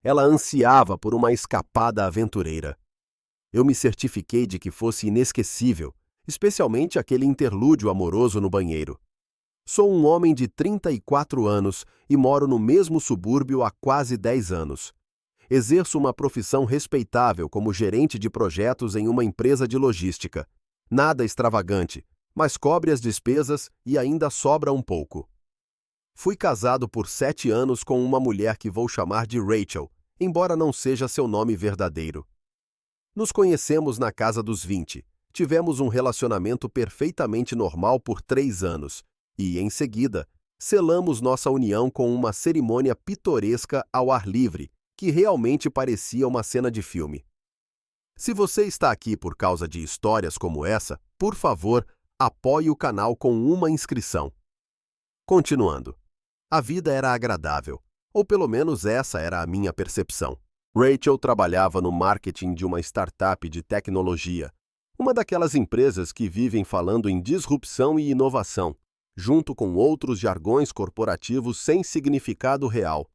Ela ansiava por uma escapada aventureira. Eu me certifiquei de que fosse inesquecível, especialmente aquele interlúdio amoroso no banheiro. Sou um homem de 34 anos e moro no mesmo subúrbio há quase 10 anos. Exerço uma profissão respeitável como gerente de projetos em uma empresa de logística. Nada extravagante, mas cobre as despesas e ainda sobra um pouco. Fui casado por 7 anos com uma mulher que vou chamar de Rachel, embora não seja seu nome verdadeiro. Nos conhecemos na casa dos 20. Tivemos um relacionamento perfeitamente normal por 3 anos e, em seguida, selamos nossa união com uma cerimônia pitoresca ao ar livre, que realmente parecia uma cena de filme. Se você está aqui por causa de histórias como essa, por favor, apoie o canal com uma inscrição. Continuando. A vida era agradável, ou pelo menos essa era a minha percepção. Rachel trabalhava no marketing de uma startup de tecnologia, uma daquelas empresas que vivem falando em disrupção e inovação, junto com outros jargões corporativos sem significado real.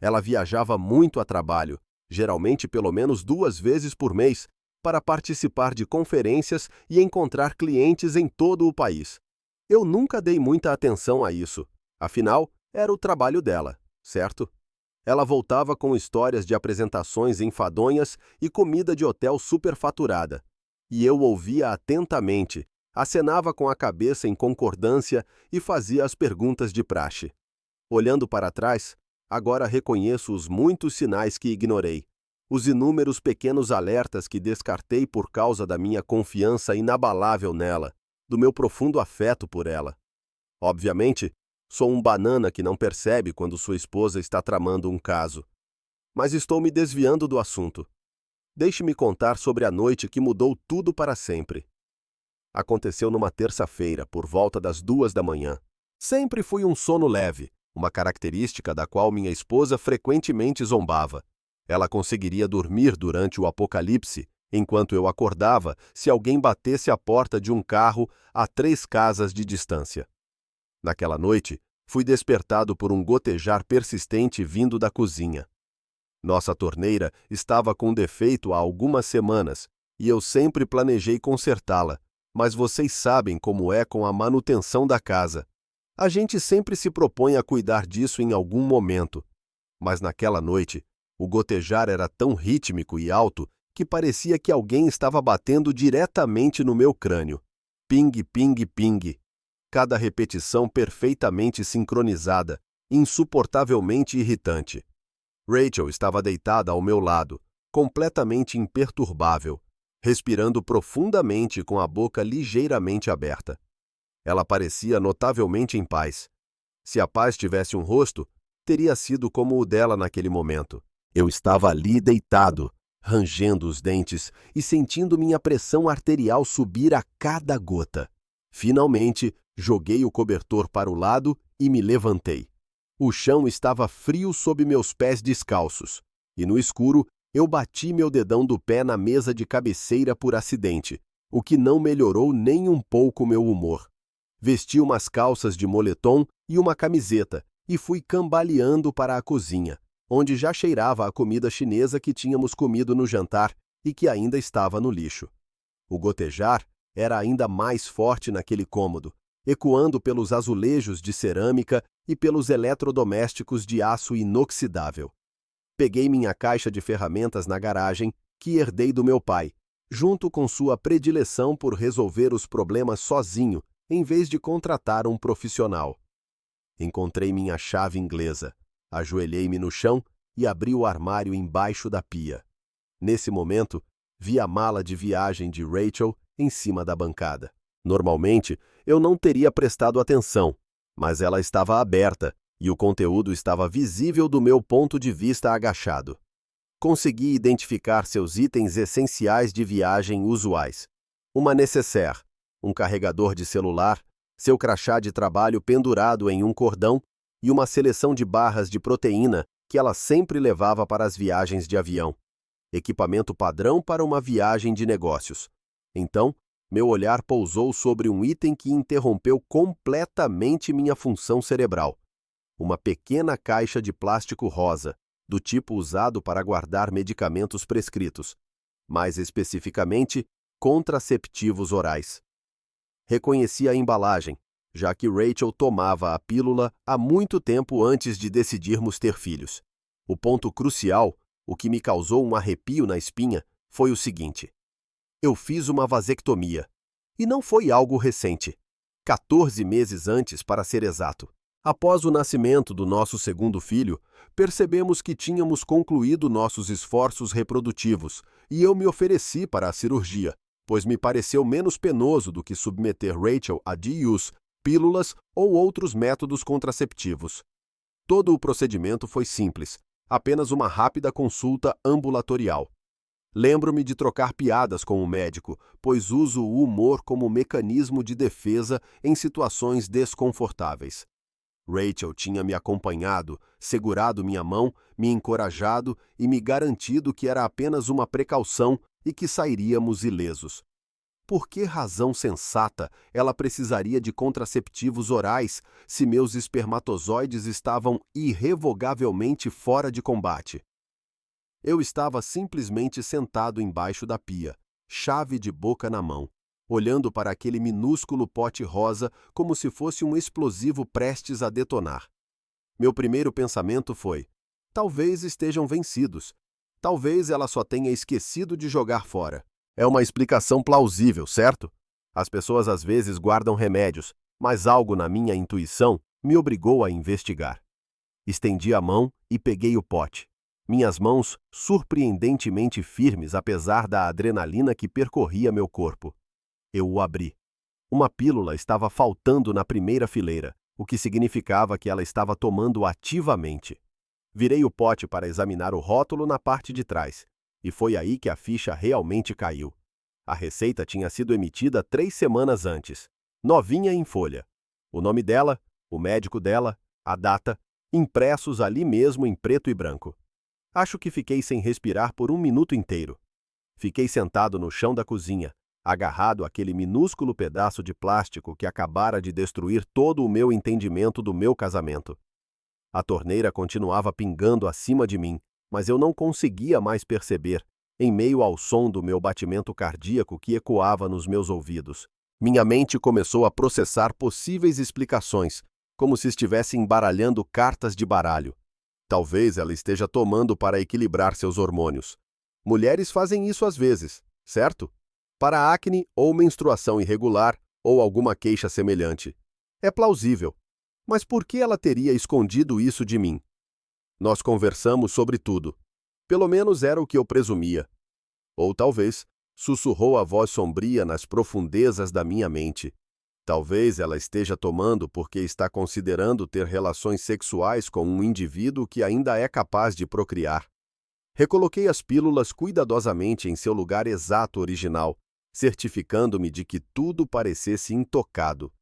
Ela viajava muito a trabalho, geralmente pelo menos 2 vezes por mês, para participar de conferências e encontrar clientes em todo o país. Eu nunca dei muita atenção a isso, afinal, era o trabalho dela, certo? Ela voltava com histórias de apresentações enfadonhas e comida de hotel superfaturada. E eu ouvia atentamente, acenava com a cabeça em concordância e fazia as perguntas de praxe. Olhando para trás, agora reconheço os muitos sinais que ignorei, os inúmeros pequenos alertas que descartei por causa da minha confiança inabalável nela, do meu profundo afeto por ela. Obviamente, sou um banana que não percebe quando sua esposa está tramando um caso. Mas estou me desviando do assunto. Deixe-me contar sobre a noite que mudou tudo para sempre. Aconteceu numa terça-feira, por volta das 2 da manhã. Sempre fui um sono leve, uma característica da qual minha esposa frequentemente zombava. Ela conseguiria dormir durante o apocalipse, enquanto eu acordava se alguém batesse a porta de um carro a 3 casas de distância. Naquela noite, fui despertado por um gotejar persistente vindo da cozinha. Nossa torneira estava com defeito há algumas semanas e eu sempre planejei consertá-la, mas vocês sabem como é com a manutenção da casa. A gente sempre se propõe a cuidar disso em algum momento. Mas naquela noite, o gotejar era tão rítmico e alto que parecia que alguém estava batendo diretamente no meu crânio. Ping, ping, ping. Cada repetição perfeitamente sincronizada, insuportavelmente irritante. Rachel estava deitada ao meu lado, completamente imperturbável, respirando profundamente com a boca ligeiramente aberta. Ela parecia notavelmente em paz. Se a paz tivesse um rosto, teria sido como o dela naquele momento. Eu estava ali deitado, rangendo os dentes e sentindo minha pressão arterial subir a cada gota. Finalmente, joguei o cobertor para o lado e me levantei. O chão estava frio sob meus pés descalços, e no escuro eu bati meu dedão do pé na mesa de cabeceira por acidente, o que não melhorou nem um pouco meu humor. Vesti umas calças de moletom e uma camiseta e fui cambaleando para a cozinha, onde já cheirava a comida chinesa que tínhamos comido no jantar e que ainda estava no lixo. O gotejar era ainda mais forte naquele cômodo, ecoando pelos azulejos de cerâmica e pelos eletrodomésticos de aço inoxidável. Peguei minha caixa de ferramentas na garagem, que herdei do meu pai, junto com sua predileção por resolver os problemas sozinho, em vez de contratar um profissional. Encontrei minha chave inglesa, ajoelhei-me no chão e abri o armário embaixo da pia. Nesse momento, vi a mala de viagem de Rachel em cima da bancada. Normalmente, eu não teria prestado atenção, mas ela estava aberta e o conteúdo estava visível do meu ponto de vista agachado. Consegui identificar seus itens essenciais de viagem usuais. Uma nécessaire, um carregador de celular, seu crachá de trabalho pendurado em um cordão e uma seleção de barras de proteína que ela sempre levava para as viagens de avião. Equipamento padrão para uma viagem de negócios. Então, meu olhar pousou sobre um item que interrompeu completamente minha função cerebral. Uma pequena caixa de plástico rosa, do tipo usado para guardar medicamentos prescritos, mais especificamente, contraceptivos orais. Reconheci a embalagem, já que Rachel tomava a pílula há muito tempo antes de decidirmos ter filhos. O ponto crucial, o que me causou um arrepio na espinha, foi o seguinte: eu fiz uma vasectomia. E não foi algo recente. 14 meses antes, para ser exato. Após o nascimento do nosso segundo filho, percebemos que tínhamos concluído nossos esforços reprodutivos e eu me ofereci para a cirurgia, pois me pareceu menos penoso do que submeter Rachel a DIUs, pílulas ou outros métodos contraceptivos. Todo o procedimento foi simples, apenas uma rápida consulta ambulatorial. Lembro-me de trocar piadas com o médico, pois uso o humor como mecanismo de defesa em situações desconfortáveis. Rachel tinha me acompanhado, segurado minha mão, me encorajado e me garantido que era apenas uma precaução e que sairíamos ilesos. Por que razão sensata ela precisaria de contraceptivos orais se meus espermatozoides estavam irrevogavelmente fora de combate? Eu estava simplesmente sentado embaixo da pia, chave de boca na mão, olhando para aquele minúsculo pote rosa como se fosse um explosivo prestes a detonar. Meu primeiro pensamento foi: talvez estejam vencidos. Talvez ela só tenha esquecido de jogar fora. É uma explicação plausível, certo? As pessoas às vezes guardam remédios, mas algo na minha intuição me obrigou a investigar. Estendi a mão e peguei o pote. Minhas mãos surpreendentemente firmes apesar da adrenalina que percorria meu corpo. Eu o abri. Uma pílula estava faltando na primeira fileira, o que significava que ela estava tomando ativamente. Virei o pote para examinar o rótulo na parte de trás, e foi aí que a ficha realmente caiu. A receita tinha sido emitida 3 semanas antes, novinha em folha. O nome dela, o médico dela, a data, impressos ali mesmo em preto e branco. Acho que fiquei sem respirar por 1 minuto inteiro. Fiquei sentado no chão da cozinha, agarrado àquele minúsculo pedaço de plástico que acabara de destruir todo o meu entendimento do meu casamento. A torneira continuava pingando acima de mim, mas eu não conseguia mais perceber, em meio ao som do meu batimento cardíaco que ecoava nos meus ouvidos. Minha mente começou a processar possíveis explicações, como se estivesse embaralhando cartas de baralho. Talvez ela esteja tomando para equilibrar seus hormônios. Mulheres fazem isso às vezes, certo? Para acne ou menstruação irregular ou alguma queixa semelhante. É plausível. Mas por que ela teria escondido isso de mim? Nós conversamos sobre tudo. Pelo menos era o que eu presumia. Ou talvez, sussurrou a voz sombria nas profundezas da minha mente. Talvez ela esteja tomando porque está considerando ter relações sexuais com um indivíduo que ainda é capaz de procriar. Recoloquei as pílulas cuidadosamente em seu lugar exato original, certificando-me de que tudo parecesse intocado.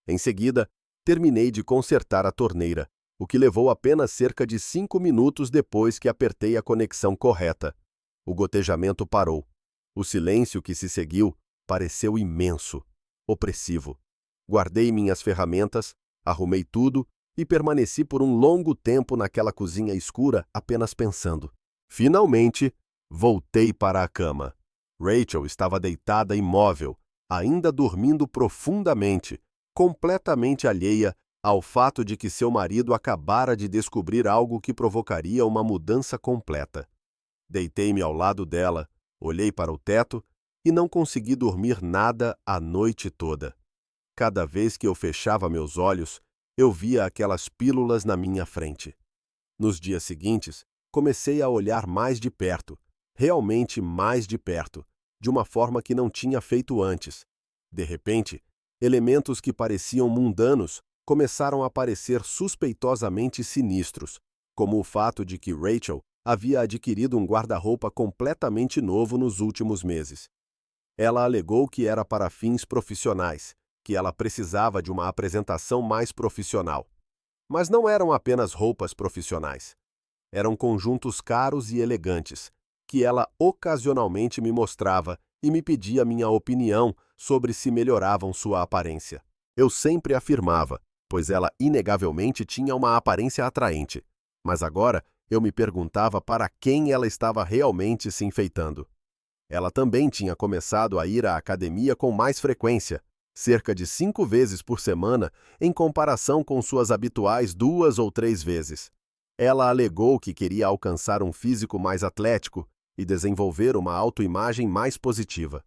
Em seguida, terminei de consertar a torneira, o que levou apenas cerca de 5 minutos depois que apertei a conexão correta. O gotejamento parou. O silêncio que se seguiu pareceu imenso, opressivo. Guardei minhas ferramentas, arrumei tudo e permaneci por um longo tempo naquela cozinha escura apenas pensando. Finalmente, voltei para a cama. Rachel estava deitada imóvel, ainda dormindo profundamente, completamente alheia ao fato de que seu marido acabara de descobrir algo que provocaria uma mudança completa. Deitei-me ao lado dela, olhei para o teto e não consegui dormir nada a noite toda. Cada vez que eu fechava meus olhos, eu via aquelas pílulas na minha frente. Nos dias seguintes, comecei a olhar mais de perto, realmente mais de perto, de uma forma que não tinha feito antes. De repente, elementos que pareciam mundanos começaram a parecer suspeitosamente sinistros, como o fato de que Rachel havia adquirido um guarda-roupa completamente novo nos últimos meses. Ela alegou que era para fins profissionais, que ela precisava de uma apresentação mais profissional. Mas não eram apenas roupas profissionais. Eram conjuntos caros e elegantes, que ela ocasionalmente me mostrava e me pedia minha opinião sobre se melhoravam sua aparência. Eu sempre afirmava, pois ela inegavelmente tinha uma aparência atraente. Mas agora Eu me perguntava para quem ela estava realmente se enfeitando. Ela também tinha começado a ir à academia com mais frequência, cerca de 5 vezes por semana, em comparação com suas habituais 2 ou 3 vezes. Ela alegou que queria alcançar um físico mais atlético e desenvolver uma autoimagem mais positiva.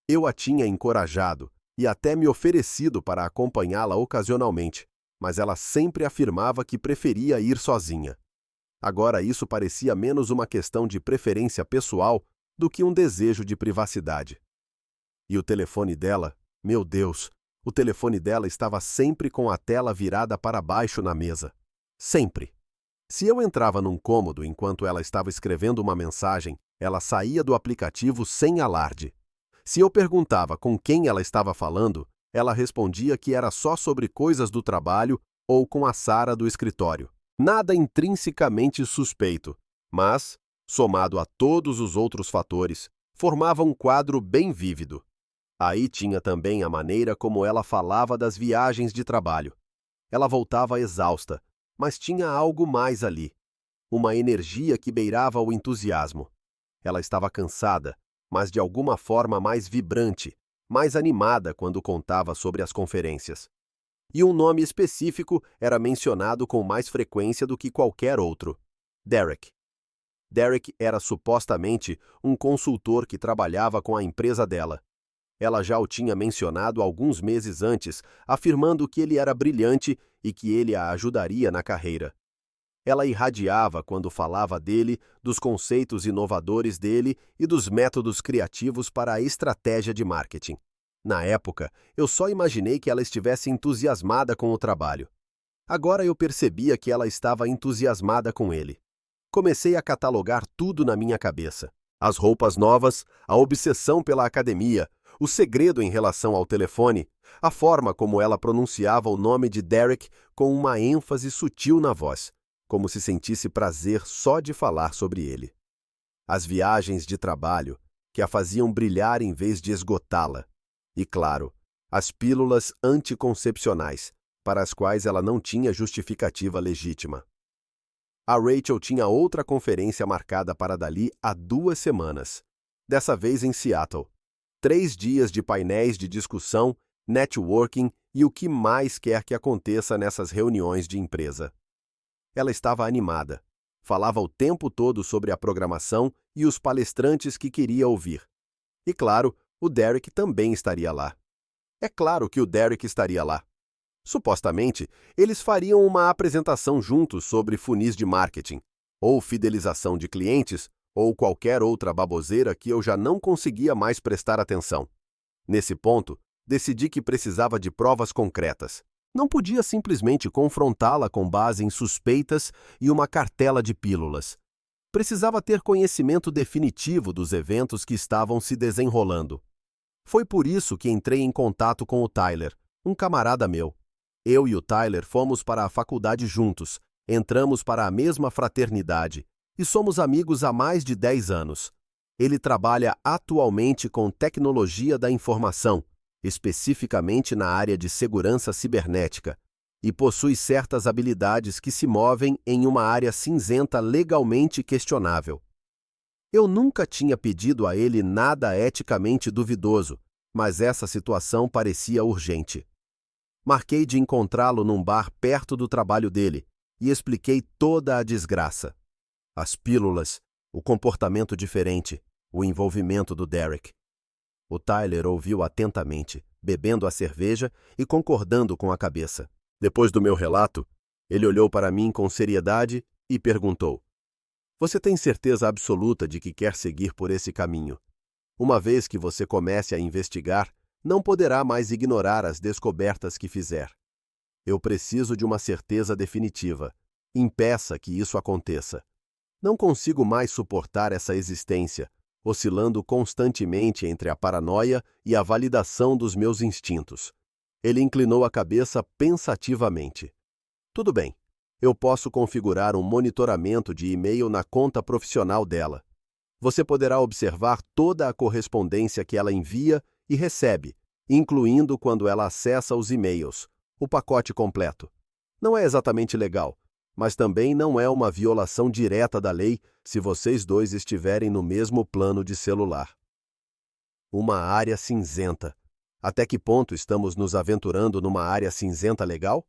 Eu a tinha encorajado e até me oferecido para acompanhá-la ocasionalmente, mas ela sempre afirmava que preferia ir sozinha. Agora isso parecia menos uma questão de preferência pessoal do que um desejo de privacidade. E o telefone dela, meu Deus, o telefone dela estava sempre com a tela virada para baixo na mesa. Sempre. Se eu entrava num cômodo enquanto ela estava escrevendo uma mensagem, ela saía do aplicativo sem alarde. Se eu perguntava com quem ela estava falando, ela respondia que era só sobre coisas do trabalho ou com a Sara do escritório. Nada intrinsecamente suspeito, mas, somado a todos os outros fatores, formava um quadro bem vívido. Aí tinha também a maneira como ela falava das viagens de trabalho. Ela voltava exausta, mas tinha algo mais ali. Uma energia que beirava o entusiasmo. Ela estava cansada, mas de alguma forma mais vibrante, mais animada quando contava sobre as conferências. E um nome específico era mencionado com mais frequência do que qualquer outro: Derek. Derek era supostamente um consultor que trabalhava com a empresa dela. Ela já o tinha mencionado alguns meses antes, afirmando que ele era brilhante e que ele a ajudaria na carreira. Ela irradiava quando falava dele, dos conceitos inovadores dele e dos métodos criativos para a estratégia de marketing. Na época, eu só imaginei que ela estivesse entusiasmada com o trabalho. Agora eu percebia que ela estava entusiasmada com ele. Comecei a catalogar tudo na minha cabeça. As roupas novas, a obsessão pela academia, o segredo em relação ao telefone, a forma como ela pronunciava o nome de Derek com uma ênfase sutil na voz, como se sentisse prazer só de falar sobre ele. As viagens de trabalho, que a faziam brilhar em vez de esgotá-la. E, claro, as pílulas anticoncepcionais, para as quais ela não tinha justificativa legítima. A Rachel tinha outra conferência marcada para dali há 2 semanas, dessa vez em Seattle. 3 dias de painéis de discussão, networking e o que mais quer que aconteça nessas reuniões de empresa. Ela estava animada. Falava o tempo todo sobre a programação e os palestrantes que queria ouvir. E, claro, o Derek também estaria lá. É claro que o Derek estaria lá. Supostamente, eles fariam uma apresentação juntos sobre funis de marketing, ou fidelização de clientes, ou qualquer outra baboseira que eu já não conseguia mais prestar atenção. Nesse ponto, decidi que precisava de provas concretas. Não podia simplesmente confrontá-la com base em suspeitas e uma cartela de pílulas. Precisava ter conhecimento definitivo dos eventos que estavam se desenrolando. Foi por isso que entrei em contato com o Tyler, um camarada meu. Eu e o Tyler fomos para a faculdade juntos, entramos para a mesma fraternidade e somos amigos há mais de 10 anos. Ele trabalha atualmente com tecnologia da informação, especificamente na área de segurança cibernética, e possui certas habilidades que se movem em uma área cinzenta legalmente questionável. Eu nunca tinha pedido a ele nada eticamente duvidoso, mas essa situação parecia urgente. Marquei de encontrá-lo num bar perto do trabalho dele e expliquei toda a desgraça. As pílulas, o comportamento diferente, o envolvimento do Derek. O Tyler ouviu atentamente, bebendo a cerveja e concordando com a cabeça. Depois do meu relato, ele olhou para mim com seriedade e perguntou: "Você tem certeza absoluta de que quer seguir por esse caminho? Uma vez que você comece a investigar, não poderá mais ignorar as descobertas que fizer. Eu preciso de uma certeza definitiva. Impeça que isso aconteça. Não consigo mais suportar essa existência, oscilando constantemente entre a paranoia e a validação dos meus instintos." Ele inclinou a cabeça pensativamente. "Tudo bem. Eu posso configurar um monitoramento de e-mail na conta profissional dela. Você poderá observar toda a correspondência que ela envia e recebe, incluindo quando ela acessa os e-mails, o pacote completo. Não é exatamente legal, mas também não é uma violação direta da lei se vocês dois estiverem no mesmo plano de celular. Uma área cinzenta. Até que ponto estamos nos aventurando numa área cinzenta legal?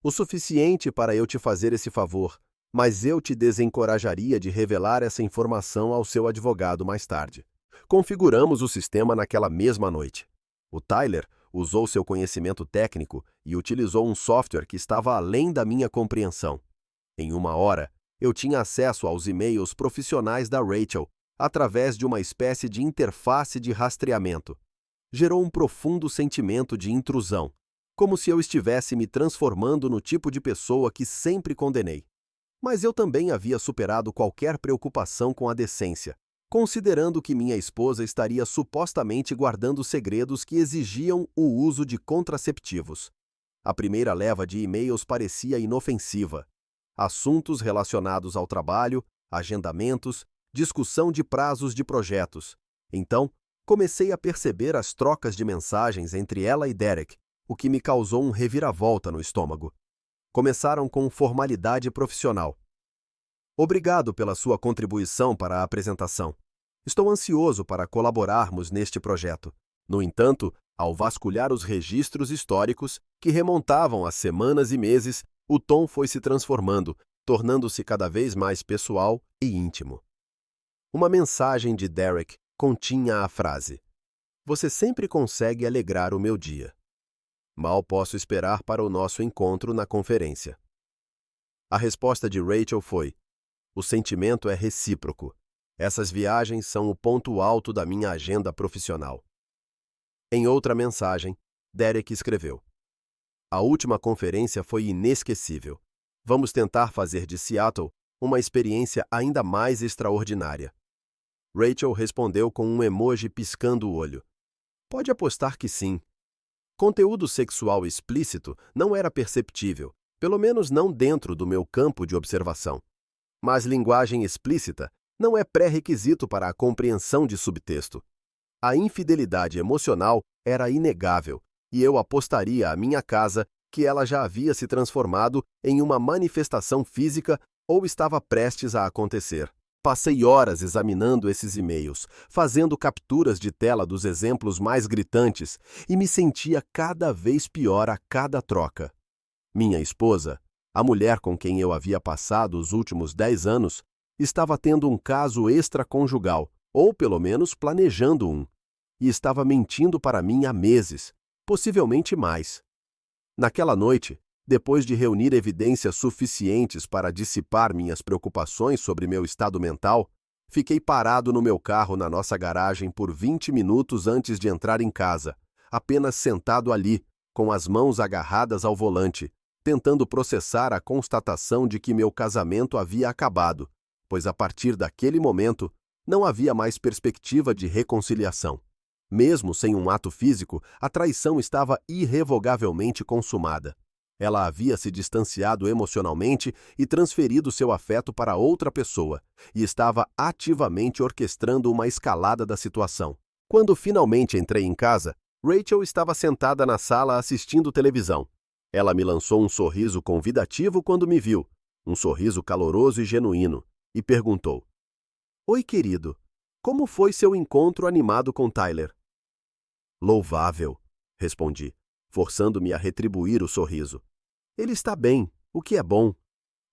O suficiente para eu te fazer esse favor, mas eu te desencorajaria de revelar essa informação ao seu advogado mais tarde. Configuramos o sistema naquela mesma noite. O Tyler usou seu conhecimento técnico e utilizou um software que estava além da minha compreensão. Em 1 hora, eu tinha acesso aos e-mails profissionais da Rachel através de uma espécie de interface de rastreamento. Gerou um profundo sentimento de intrusão, como se eu estivesse me transformando no tipo de pessoa que sempre condenei. Mas eu também havia superado qualquer preocupação com a decência, considerando que minha esposa estaria supostamente guardando segredos que exigiam o uso de contraceptivos. A primeira leva de e-mails parecia inofensiva. Assuntos relacionados ao trabalho, agendamentos, discussão de prazos de projetos. Então, comecei a perceber as trocas de mensagens entre ela e Derek, o que me causou um reviravolta no estômago. Começaram com formalidade profissional. Obrigado pela sua contribuição para a apresentação. Estou ansioso para colaborarmos neste projeto. No entanto, ao vasculhar os registros históricos, que remontavam a semanas e meses, o tom foi se transformando, tornando-se cada vez mais pessoal e íntimo. Uma mensagem de Derek continha a frase: "Você sempre consegue alegrar o meu dia. Mal posso esperar para o nosso encontro na conferência." A resposta de Rachel foi: "O sentimento é recíproco. Essas viagens são o ponto alto da minha agenda profissional." Em outra mensagem, Derek escreveu: "A última conferência foi inesquecível. Vamos tentar fazer de Seattle uma experiência ainda mais extraordinária." Rachel respondeu com um emoji piscando o olho. "Pode apostar que sim." Conteúdo sexual explícito não era perceptível, pelo menos não dentro do meu campo de observação. Mas linguagem explícita não é pré-requisito para a compreensão de subtexto. A infidelidade emocional era inegável, e eu apostaria à minha casa que ela já havia se transformado em uma manifestação física ou estava prestes a acontecer. Passei horas examinando esses e-mails, fazendo capturas de tela dos exemplos mais gritantes e me sentia cada vez pior a cada troca. Minha esposa, a mulher com quem eu havia passado os últimos 10 anos, estava tendo um caso extraconjugal, ou pelo menos planejando um, e estava mentindo para mim há meses, possivelmente mais. Naquela noite, depois de reunir evidências suficientes para dissipar minhas preocupações sobre meu estado mental, fiquei parado no meu carro na nossa garagem por 20 minutos antes de entrar em casa, apenas sentado ali, com as mãos agarradas ao volante, tentando processar a constatação de que meu casamento havia acabado, pois a partir daquele momento não havia mais perspectiva de reconciliação. Mesmo sem um ato físico, a traição estava irrevogavelmente consumada. Ela havia se distanciado emocionalmente e transferido seu afeto para outra pessoa, e estava ativamente orquestrando uma escalada da situação. Quando finalmente entrei em casa, Rachel estava sentada na sala assistindo televisão. Ela me lançou um sorriso convidativo quando me viu, um sorriso caloroso e genuíno, e perguntou: "Oi, querido, como foi seu encontro animado com Tyler?" "Louvável", respondi, forçando-me a retribuir o sorriso. "Ele está bem, o que é bom.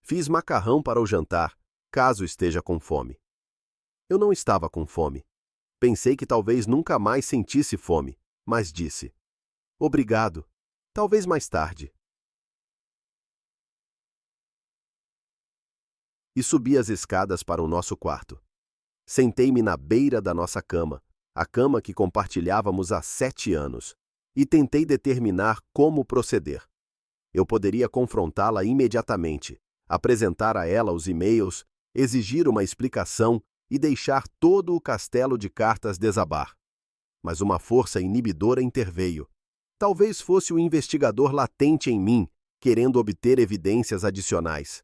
Fiz macarrão para o jantar, caso esteja com fome." Eu não estava com fome. Pensei que talvez nunca mais sentisse fome, mas disse: "Obrigado. Talvez mais tarde." E subi as escadas para o nosso quarto. Sentei-me na beira da nossa cama, a cama que compartilhávamos há 7 anos, e tentei determinar como proceder. Eu poderia confrontá-la imediatamente, apresentar a ela os e-mails, exigir uma explicação e deixar todo o castelo de cartas desabar. Mas uma força inibidora interveio. Talvez fosse o investigador latente em mim, querendo obter evidências adicionais.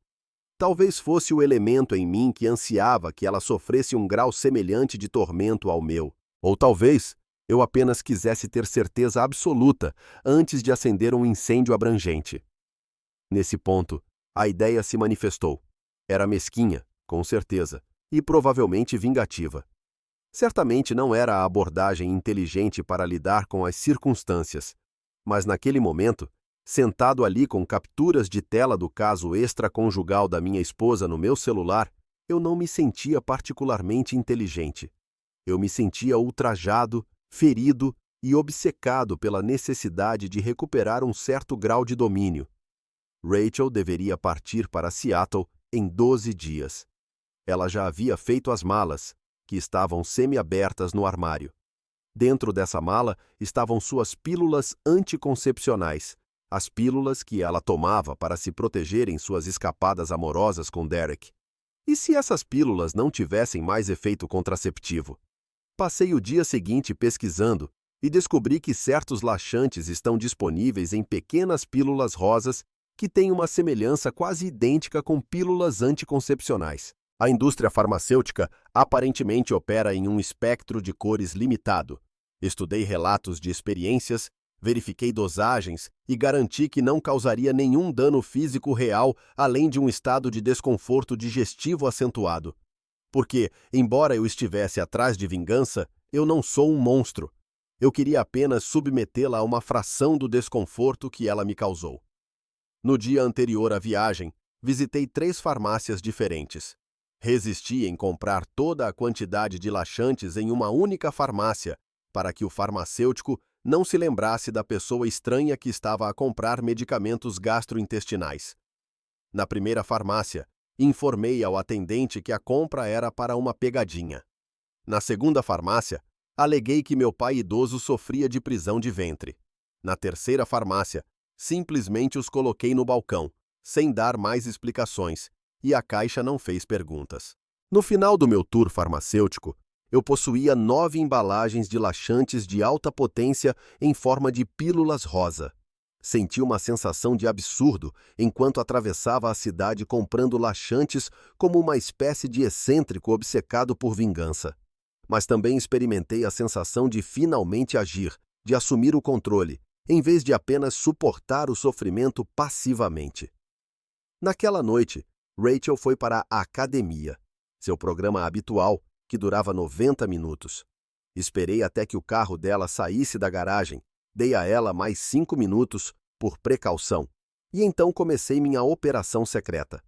Talvez fosse o elemento em mim que ansiava que ela sofresse um grau semelhante de tormento ao meu. Ou talvez eu apenas quisesse ter certeza absoluta antes de acender um incêndio abrangente. Nesse ponto, A ideia se manifestou. Era mesquinha, com certeza, e provavelmente vingativa. Certamente não era a abordagem inteligente para lidar com as circunstâncias, mas naquele momento, sentado ali com capturas de tela do caso extraconjugal da minha esposa no meu celular, eu não me sentia particularmente inteligente. Eu me sentia ultrajado, ferido e obcecado pela necessidade de recuperar um certo grau de domínio. Rachel deveria partir para Seattle em 12 dias. Ela já havia feito as malas, que estavam semi-abertas no armário. Dentro dessa mala estavam suas pílulas anticoncepcionais, as pílulas que ela tomava para se proteger em suas escapadas amorosas com Derek. E se essas pílulas não tivessem mais efeito contraceptivo? Passei o dia seguinte pesquisando e descobri que certos laxantes estão disponíveis em pequenas pílulas rosas que têm uma semelhança quase idêntica com pílulas anticoncepcionais. A indústria farmacêutica aparentemente opera em um espectro de cores limitado. Estudei relatos de experiências, verifiquei dosagens e garanti que não causaria nenhum dano físico real além de um estado de desconforto digestivo acentuado. Porque, embora eu estivesse atrás de vingança, eu não sou um monstro. Eu queria apenas submetê-la a uma fração do desconforto que ela me causou. No dia anterior à viagem, visitei 3 farmácias diferentes. Resisti em comprar toda a quantidade de laxantes em uma única farmácia, para que o farmacêutico não se lembrasse da pessoa estranha que estava a comprar medicamentos gastrointestinais. Na primeira farmácia, informei ao atendente que a compra era para uma pegadinha. Na segunda farmácia, aleguei que meu pai idoso sofria de prisão de ventre. Na terceira farmácia, simplesmente os coloquei no balcão, sem dar mais explicações, e a caixa não fez perguntas. No final do meu tour farmacêutico, eu possuía 9 embalagens de laxantes de alta potência em forma de pílulas rosa. Senti uma sensação de absurdo enquanto atravessava a cidade comprando laxantes como uma espécie de excêntrico obcecado por vingança. Mas também experimentei a sensação de finalmente agir, de assumir o controle, em vez de apenas suportar o sofrimento passivamente. Naquela noite, Rachel foi para a academia, seu programa habitual, que durava 90 minutos. Esperei até que o carro dela saísse da garagem, dei a ela mais 5 minutos, por precaução, e então comecei minha operação secreta.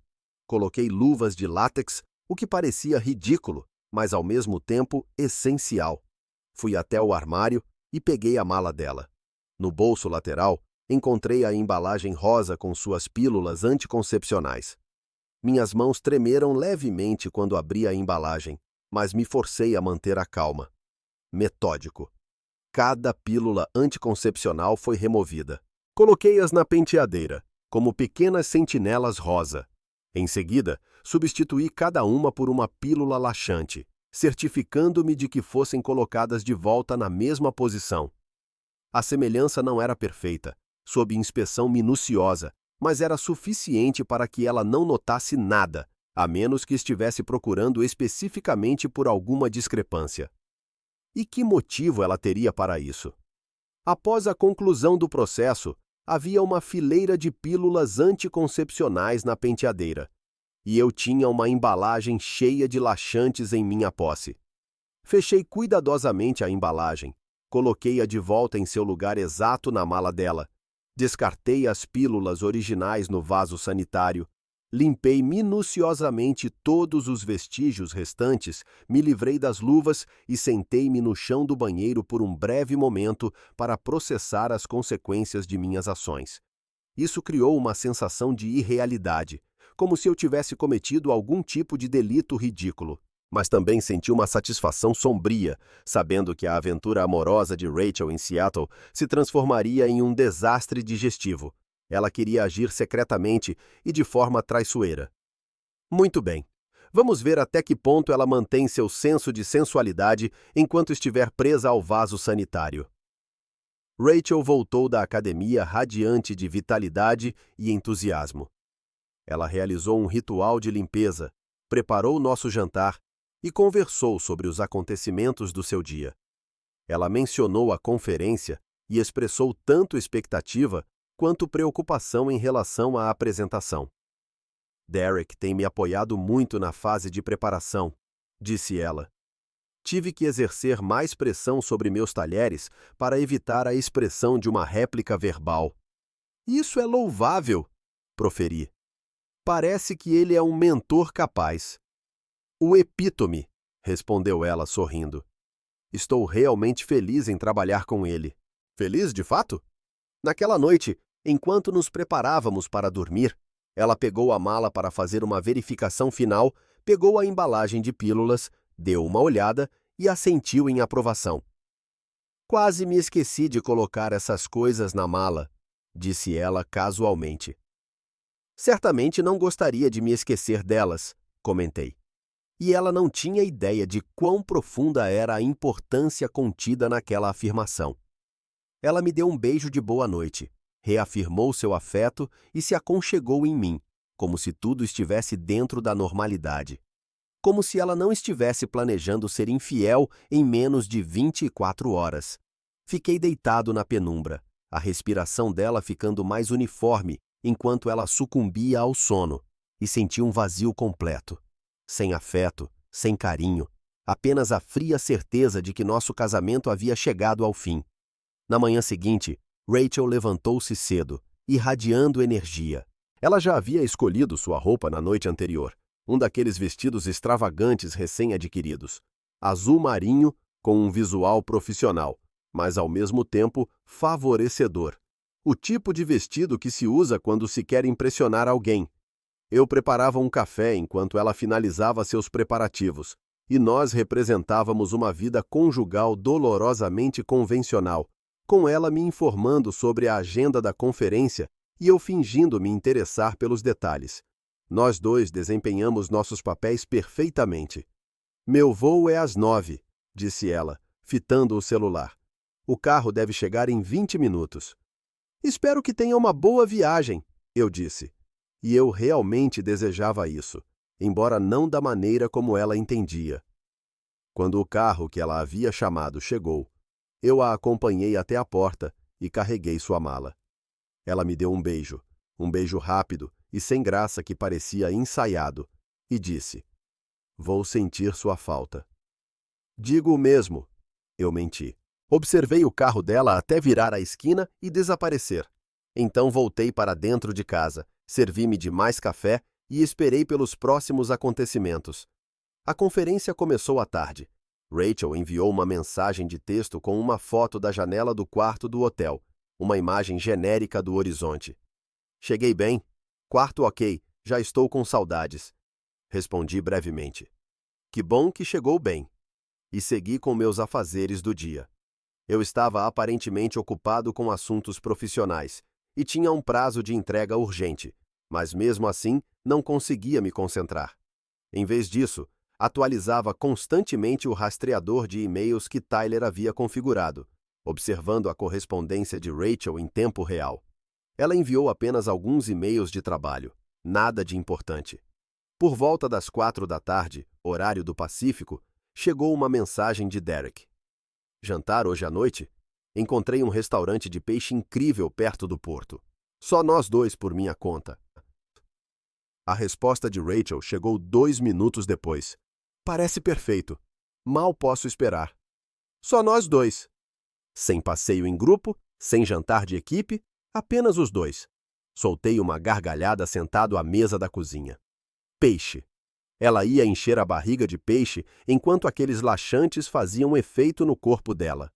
Coloquei luvas de látex, o que parecia ridículo, mas ao mesmo tempo essencial. Fui até o armário e peguei a mala dela. No bolso lateral, encontrei a embalagem rosa com suas pílulas anticoncepcionais. Minhas mãos tremeram levemente quando abri a embalagem, mas me forcei a manter a calma. Metódico. Cada pílula anticoncepcional foi removida. Coloquei-as na penteadeira, como pequenas sentinelas rosa. Em seguida, substituí cada uma por uma pílula laxante, certificando-me de que fossem colocadas de volta na mesma posição. A semelhança não era perfeita, sob inspeção minuciosa, mas era suficiente para que ela não notasse nada, a menos que estivesse procurando especificamente por alguma discrepância. E que motivo ela teria para isso? Após a conclusão do processo, havia uma fileira de pílulas anticoncepcionais na penteadeira, e eu tinha uma embalagem cheia de laxantes em minha posse. Fechei cuidadosamente a embalagem, coloquei-a de volta em seu lugar exato na mala dela, descartei as pílulas originais no vaso sanitário, limpei minuciosamente todos os vestígios restantes, me livrei das luvas e sentei-me no chão do banheiro por um breve momento para processar as consequências de minhas ações. Isso criou uma sensação de irrealidade, como se eu tivesse cometido algum tipo de delito ridículo. Mas também senti uma satisfação sombria, sabendo que a aventura amorosa de Rachel em Seattle se transformaria em um desastre digestivo. Ela queria agir secretamente e de forma traiçoeira. Muito bem. Vamos ver até que ponto ela mantém seu senso de sensualidade enquanto estiver presa ao vaso sanitário. Rachel voltou da academia radiante de vitalidade e entusiasmo. Ela realizou um ritual de limpeza, preparou nosso jantar e conversou sobre os acontecimentos do seu dia. Ela mencionou a conferência e expressou tanto expectativa quanto preocupação em relação à apresentação. Derek tem me apoiado muito na fase de preparação, disse ela. Tive que exercer mais pressão sobre meus talheres para evitar a expressão de uma réplica verbal. Isso é louvável, proferi. Parece que ele é um mentor capaz. O epítome, respondeu ela sorrindo. Estou realmente feliz em trabalhar com ele. Feliz, de fato? Naquela noite, enquanto nos preparávamos para dormir, ela pegou a mala para fazer uma verificação final, pegou a embalagem de pílulas, deu uma olhada e assentiu em aprovação. Quase me esqueci de colocar essas coisas na mala, disse ela casualmente. Certamente não gostaria de me esquecer delas, comentei. E ela não tinha ideia de quão profunda era a importância contida naquela afirmação. Ela me deu um beijo de boa noite, reafirmou seu afeto e se aconchegou em mim, como se tudo estivesse dentro da normalidade. Como se ela não estivesse planejando ser infiel em menos de 24 horas. Fiquei deitado na penumbra, a respiração dela ficando mais uniforme enquanto ela sucumbia ao sono, e senti um vazio completo. Sem afeto, sem carinho, apenas a fria certeza de que nosso casamento havia chegado ao fim. Na manhã seguinte, Rachel levantou-se cedo, irradiando energia. Ela já havia escolhido sua roupa na noite anterior, um daqueles vestidos extravagantes recém-adquiridos, azul marinho com um visual profissional, mas ao mesmo tempo favorecedor. O tipo de vestido que se usa quando se quer impressionar alguém. Eu preparava um café enquanto ela finalizava seus preparativos, e nós representávamos uma vida conjugal dolorosamente convencional, com ela me informando sobre a agenda da conferência e eu fingindo me interessar pelos detalhes. Nós dois desempenhamos nossos papéis perfeitamente. Meu voo é às 9, disse ela, fitando o celular. O carro deve chegar em 20 minutos. Espero que tenha uma boa viagem, eu disse. E eu realmente desejava isso, embora não da maneira como ela entendia. Quando o carro que ela havia chamado chegou, eu a acompanhei até a porta e carreguei sua mala. Ela me deu um beijo rápido e sem graça que parecia ensaiado, e disse: "Vou sentir sua falta." Digo o mesmo, eu menti. Observei o carro dela até virar a esquina e desaparecer. Então voltei para dentro de casa, servi-me de mais café e esperei pelos próximos acontecimentos. A conferência começou à tarde. Rachel enviou uma mensagem de texto com uma foto da janela do quarto do hotel, uma imagem genérica do horizonte. Cheguei bem? Quarto ok, já estou com saudades. Respondi brevemente. Que bom que chegou bem. E segui com meus afazeres do dia. Eu estava aparentemente ocupado com assuntos profissionais e tinha um prazo de entrega urgente, mas mesmo assim não conseguia me concentrar. Em vez disso, atualizava constantemente o rastreador de e-mails que Tyler havia configurado, observando a correspondência de Rachel em tempo real. Ela enviou apenas alguns e-mails de trabalho, nada de importante. Por volta das 4 da tarde, horário do Pacífico, chegou uma mensagem de Derek. Jantar hoje à noite? Encontrei um restaurante de peixe incrível perto do porto. Só nós dois por minha conta. A resposta de Rachel chegou 2 minutos depois. Parece perfeito. Mal posso esperar. Só nós dois. Sem passeio em grupo, sem jantar de equipe, apenas os dois. Soltei uma gargalhada sentado à mesa da cozinha. Peixe. Ela ia encher a barriga de peixe enquanto aqueles laxantes faziam efeito no corpo dela.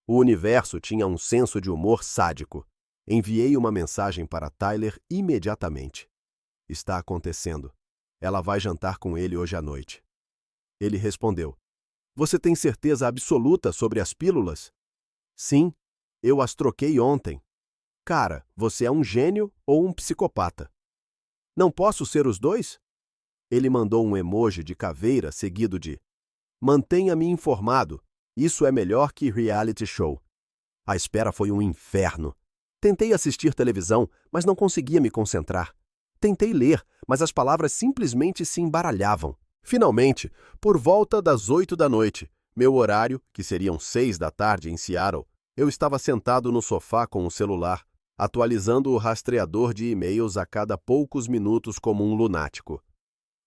O universo tinha um senso de humor sádico. Enviei uma mensagem para Tyler imediatamente. Está acontecendo. Ela vai jantar com ele hoje à noite. Ele respondeu. Você tem certeza absoluta sobre as pílulas? Sim, eu as troquei ontem. Cara, você é um gênio ou um psicopata? Não posso ser os dois? Ele mandou um emoji de caveira seguido de mantenha-me informado, isso é melhor que reality show. A espera foi um inferno. Tentei assistir televisão, mas não conseguia me concentrar. Tentei ler, mas as palavras simplesmente se embaralhavam. Finalmente, por volta das 8 da noite, meu horário, que seriam 6 da tarde em Seattle, eu estava sentado no sofá com o celular, atualizando o rastreador de e-mails a cada poucos minutos como um lunático.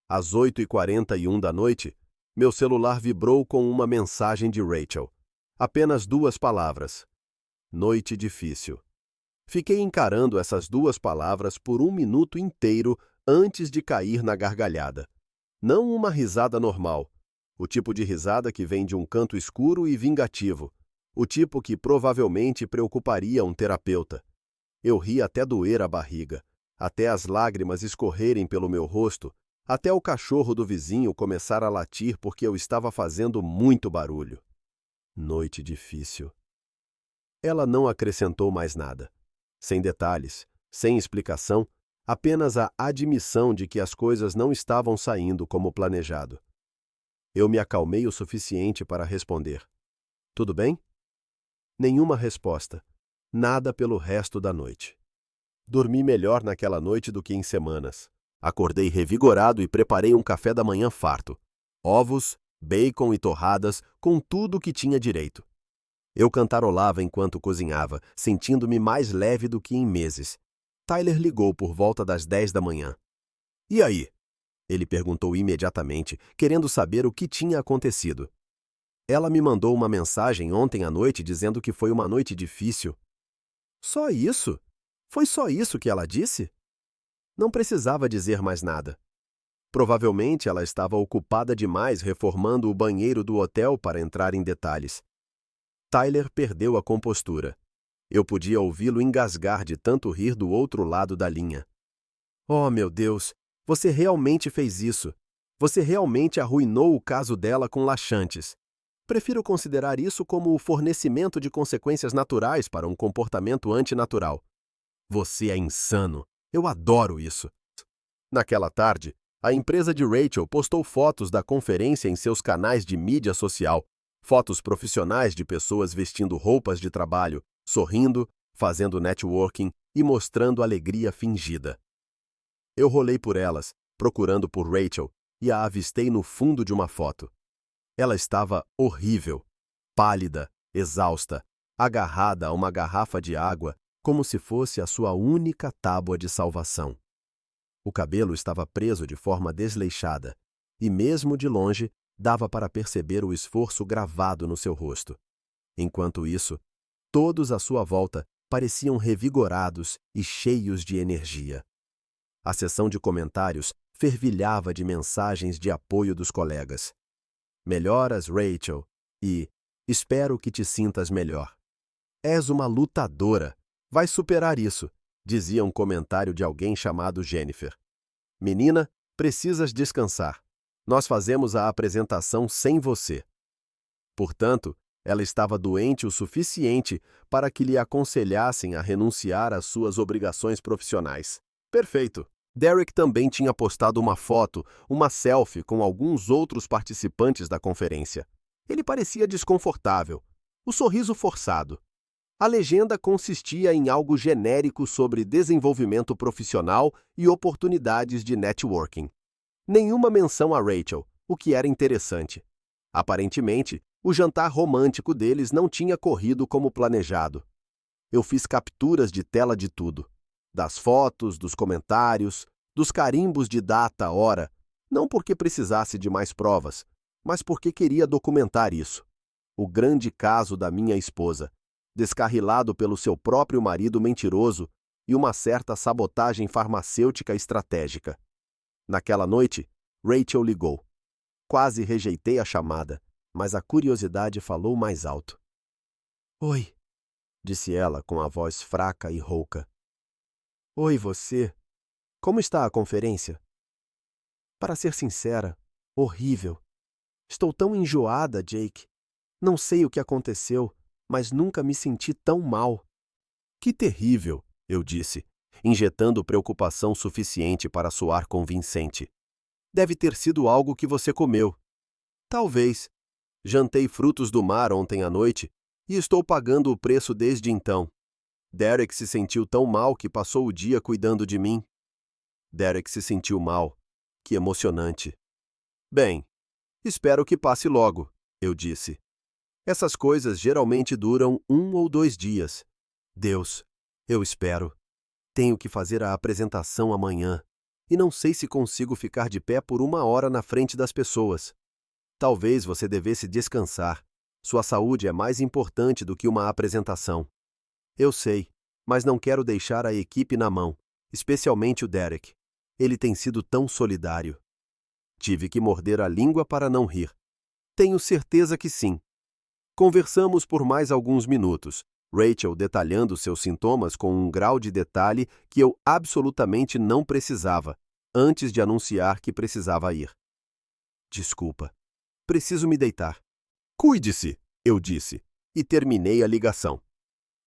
Às 8h41 da noite, meu celular vibrou com uma mensagem de Rachel. Apenas 2 palavras. Noite difícil. Fiquei encarando essas 2 palavras por 1 minuto inteiro antes de cair na gargalhada. Não uma risada normal. O tipo de risada que vem de um canto escuro e vingativo. O tipo que provavelmente preocuparia um terapeuta. Eu ri até doer a barriga, até as lágrimas escorrerem pelo meu rosto, até o cachorro do vizinho começar a latir porque eu estava fazendo muito barulho. Noite difícil. Ela não acrescentou mais nada. Sem detalhes, sem explicação, apenas a admissão de que as coisas não estavam saindo como planejado. Eu me acalmei o suficiente para responder. Tudo bem? Nenhuma resposta. Nada pelo resto da noite. Dormi melhor naquela noite do que em semanas. Acordei revigorado e preparei um café da manhã farto. Ovos, bacon e torradas, com tudo o que tinha direito. Eu cantarolava enquanto cozinhava, sentindo-me mais leve do que em meses. Tyler ligou por volta das 10 da manhã. E aí? Ele perguntou imediatamente, querendo saber o que tinha acontecido. Ela me mandou uma mensagem ontem à noite dizendo que foi uma noite difícil. Só isso? Foi só isso que ela disse? Não precisava dizer mais nada. Provavelmente ela estava ocupada demais reformando o banheiro do hotel para entrar em detalhes. Tyler perdeu a compostura. Eu podia ouvi-lo engasgar de tanto rir do outro lado da linha. Oh, meu Deus, você realmente fez isso. Você realmente arruinou o caso dela com laxantes. Prefiro considerar isso como o fornecimento de consequências naturais para um comportamento antinatural. Você é insano. Eu adoro isso. Naquela tarde, a empresa de Rachel postou fotos da conferência em seus canais de mídia social, fotos profissionais de pessoas vestindo roupas de trabalho, sorrindo, fazendo networking e mostrando alegria fingida. Eu rolei por elas, procurando por Rachel, e a avistei no fundo de uma foto. Ela estava horrível, pálida, exausta, agarrada a uma garrafa de água, como se fosse a sua única tábua de salvação. O cabelo estava preso de forma desleixada, e mesmo de longe dava para perceber o esforço gravado no seu rosto. Enquanto isso, todos à sua volta pareciam revigorados e cheios de energia. A seção de comentários fervilhava de mensagens de apoio dos colegas. Melhoras, Rachel, e espero que te sintas melhor. És uma lutadora. Vai superar isso, dizia um comentário de alguém chamado Jennifer. Menina, precisas descansar. Nós fazemos a apresentação sem você. Portanto, ela estava doente o suficiente para que lhe aconselhassem a renunciar às suas obrigações profissionais. Perfeito. Derek também tinha postado uma foto, uma selfie com alguns outros participantes da conferência. Ele parecia desconfortável, o sorriso forçado. A legenda consistia em algo genérico sobre desenvolvimento profissional e oportunidades de networking. Nenhuma menção a Rachel, o que era interessante. Aparentemente, o jantar romântico deles não tinha corrido como planejado. Eu fiz capturas de tela de tudo. Das fotos, dos comentários, dos carimbos de data, hora, não porque precisasse de mais provas, mas porque queria documentar isso. O grande caso da minha esposa, descarrilado pelo seu próprio marido mentiroso e uma certa sabotagem farmacêutica estratégica. Naquela noite, Rachel ligou. Quase rejeitei a chamada, mas a curiosidade falou mais alto. Oi, disse ela com a voz fraca e rouca. Oi, você. Como está a conferência? Para ser sincera, horrível. Estou tão enjoada, Jake. Não sei o que aconteceu, mas nunca me senti tão mal. Que terrível, eu disse, injetando preocupação suficiente para soar convincente. Deve ter sido algo que você comeu. Talvez. Jantei frutos do mar ontem à noite e estou pagando o preço desde então. Derek se sentiu tão mal que passou o dia cuidando de mim. Derek se sentiu mal. Que emocionante. Bem, espero que passe logo, eu disse. Essas coisas geralmente duram 1 ou 2 dias. Deus, Eu espero. Tenho que fazer a apresentação amanhã. E não sei se consigo ficar de pé por 1 hora na frente das pessoas. Talvez você devesse descansar. Sua saúde é mais importante do que uma apresentação. Eu sei, mas não quero deixar a equipe na mão, especialmente o Derek. Ele tem sido tão solidário. Tive que morder a língua para não rir. Tenho certeza que sim. Conversamos por mais alguns minutos, Rachel detalhando seus sintomas com um grau de detalhe que eu absolutamente não precisava, antes de anunciar que precisava ir. Desculpa. Preciso me deitar. Cuide-se, eu disse, e terminei a ligação.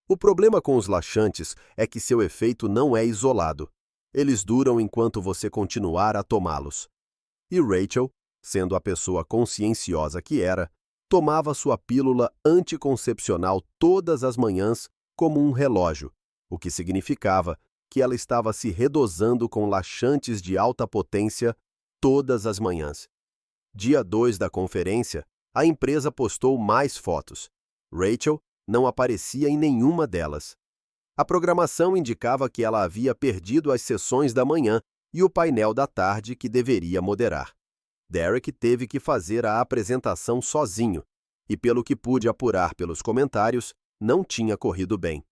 O problema com os laxantes é que seu efeito não é isolado. Eles duram enquanto você continuar a tomá-los. E Rachel, sendo a pessoa conscienciosa que era, tomava sua pílula anticoncepcional todas as manhãs como um relógio, o que significava que ela estava se redosando com laxantes de alta potência todas as manhãs. Dia 2 da conferência, a empresa postou mais fotos. Rachel não aparecia em nenhuma delas. A programação indicava que ela havia perdido as sessões da manhã e o painel da tarde que deveria moderar. Derek teve que fazer a apresentação sozinho, e pelo que pude apurar pelos comentários, não tinha corrido bem.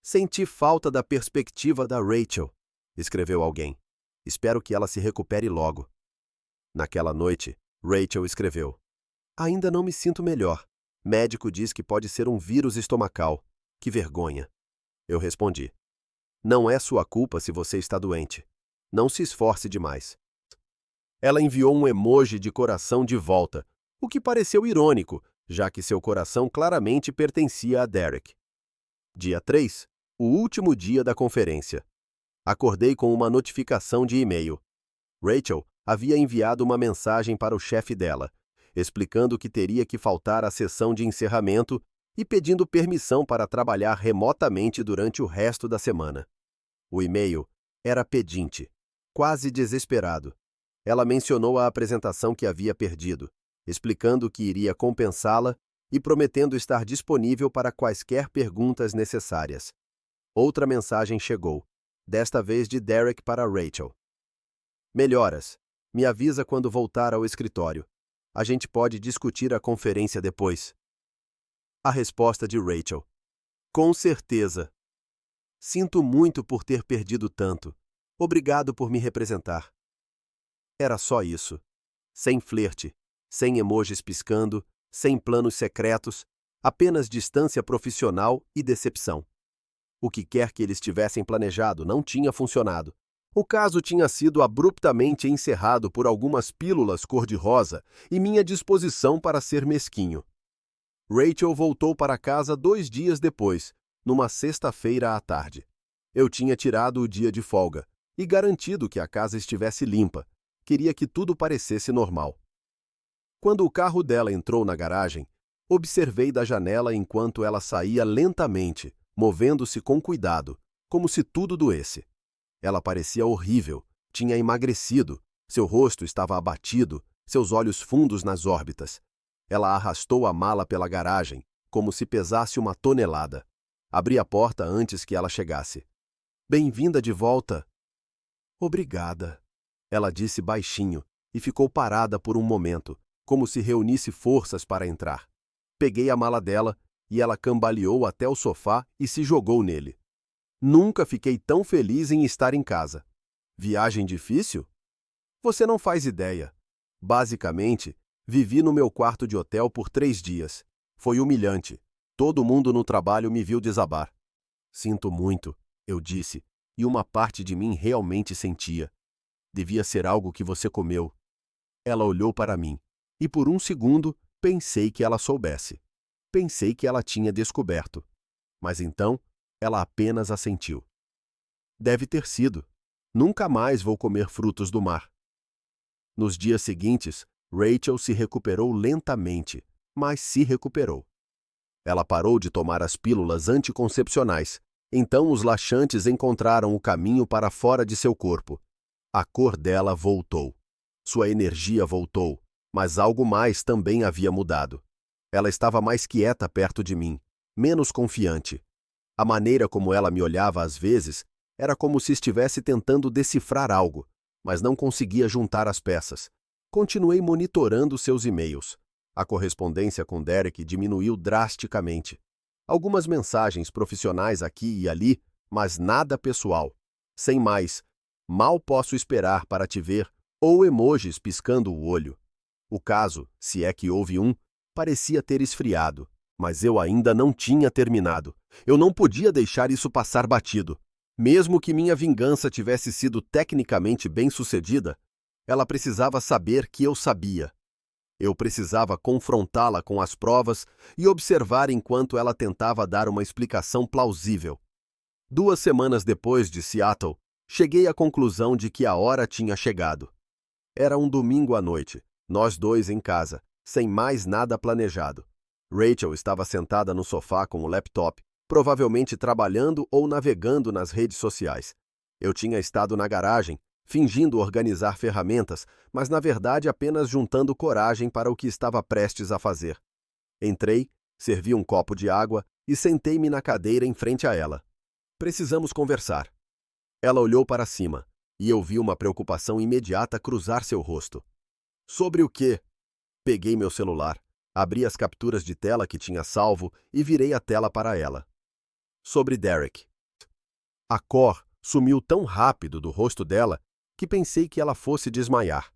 Senti falta da perspectiva da Rachel, escreveu alguém. Espero que ela se recupere logo. Naquela noite, Rachel escreveu: Ainda não me sinto melhor. Médico diz que pode ser um vírus estomacal. Que vergonha. Eu respondi: Não é sua culpa se você está doente. Não se esforce demais. Ela enviou um emoji de coração de volta, o que pareceu irônico, já que seu coração claramente pertencia a Derek. Dia 3, o último dia da conferência. Acordei com uma notificação de e-mail. Rachel havia enviado uma mensagem para o chefe dela, explicando que teria que faltar à sessão de encerramento e pedindo permissão para trabalhar remotamente durante o resto da semana. O e-mail era pedinte, quase desesperado. Ela mencionou a apresentação que havia perdido, explicando que iria compensá-la e prometendo estar disponível para quaisquer perguntas necessárias. Outra mensagem chegou, desta vez de Derek para Rachel. Melhoras. Me avisa quando voltar ao escritório. A gente pode discutir a conferência depois. A resposta de Rachel: Com certeza. Sinto muito por ter perdido tanto. Obrigado por me representar. Era só isso. Sem flerte, sem emojis piscando, sem planos secretos, apenas distância profissional e decepção. O que quer que eles tivessem planejado não tinha funcionado. O caso tinha sido abruptamente encerrado por algumas pílulas cor-de-rosa e minha disposição para ser mesquinho. Rachel voltou para casa 2 dias depois, numa sexta-feira à tarde. Eu tinha tirado o dia de folga e garantido que a casa estivesse limpa. Queria que tudo parecesse normal. Quando o carro dela entrou na garagem, observei da janela enquanto ela saía lentamente, movendo-se com cuidado, como se tudo doesse. Ela parecia horrível, tinha emagrecido, seu rosto estava abatido, seus olhos fundos nas órbitas. Ela arrastou a mala pela garagem, como se pesasse 1 tonelada. Abri a porta antes que ela chegasse. Bem-vinda de volta. Obrigada. Ela disse baixinho e ficou parada por um momento, como se reunisse forças para entrar. Peguei a mala dela e ela cambaleou até o sofá e se jogou nele. Nunca fiquei tão feliz em estar em casa. Viagem difícil? Você não faz ideia. Basicamente, vivi no meu quarto de hotel por 3 dias. Foi humilhante. Todo mundo no trabalho me viu desabar. Sinto muito, eu disse, e uma parte de mim realmente sentia. Devia ser algo que você comeu. Ela olhou para mim, e por um segundo pensei que ela soubesse. Pensei que ela tinha descoberto. Mas então, ela apenas assentiu. Deve ter sido. Nunca mais vou comer frutos do mar. Nos dias seguintes, Rachel se recuperou lentamente, mas se recuperou. Ela parou de tomar as pílulas anticoncepcionais. Então os laxantes encontraram o caminho para fora de seu corpo. A cor dela voltou. Sua energia voltou, mas algo mais também havia mudado. Ela estava mais quieta perto de mim, menos confiante. A maneira como ela me olhava às vezes era como se estivesse tentando decifrar algo, mas não conseguia juntar as peças. Continuei monitorando seus e-mails. A correspondência com Derek diminuiu drasticamente. Algumas mensagens profissionais aqui e ali, mas nada pessoal. Sem mais, mal posso esperar para te ver, ou emojis piscando o olho. O caso, se é que houve um, parecia ter esfriado, mas eu ainda não tinha terminado. Eu não podia deixar isso passar batido. Mesmo que minha vingança tivesse sido tecnicamente bem-sucedida, ela precisava saber que eu sabia. Eu precisava confrontá-la com as provas e observar enquanto ela tentava dar uma explicação plausível. 2 semanas depois de Seattle, cheguei à conclusão de que a hora tinha chegado. Era um domingo à noite, nós dois em casa, sem mais nada planejado. Rachel estava sentada no sofá com o laptop, provavelmente trabalhando ou navegando nas redes sociais. Eu tinha estado na garagem, fingindo organizar ferramentas, mas na verdade apenas juntando coragem para o que estava prestes a fazer. Entrei, servi um copo de água e sentei-me na cadeira em frente a ela. Precisamos conversar. Ela olhou para cima, e eu vi uma preocupação imediata cruzar seu rosto. Sobre o quê? Peguei meu celular, abri as capturas de tela que tinha salvo e virei a tela para ela. Sobre Derek. A cor sumiu tão rápido do rosto dela que pensei que ela fosse desmaiar.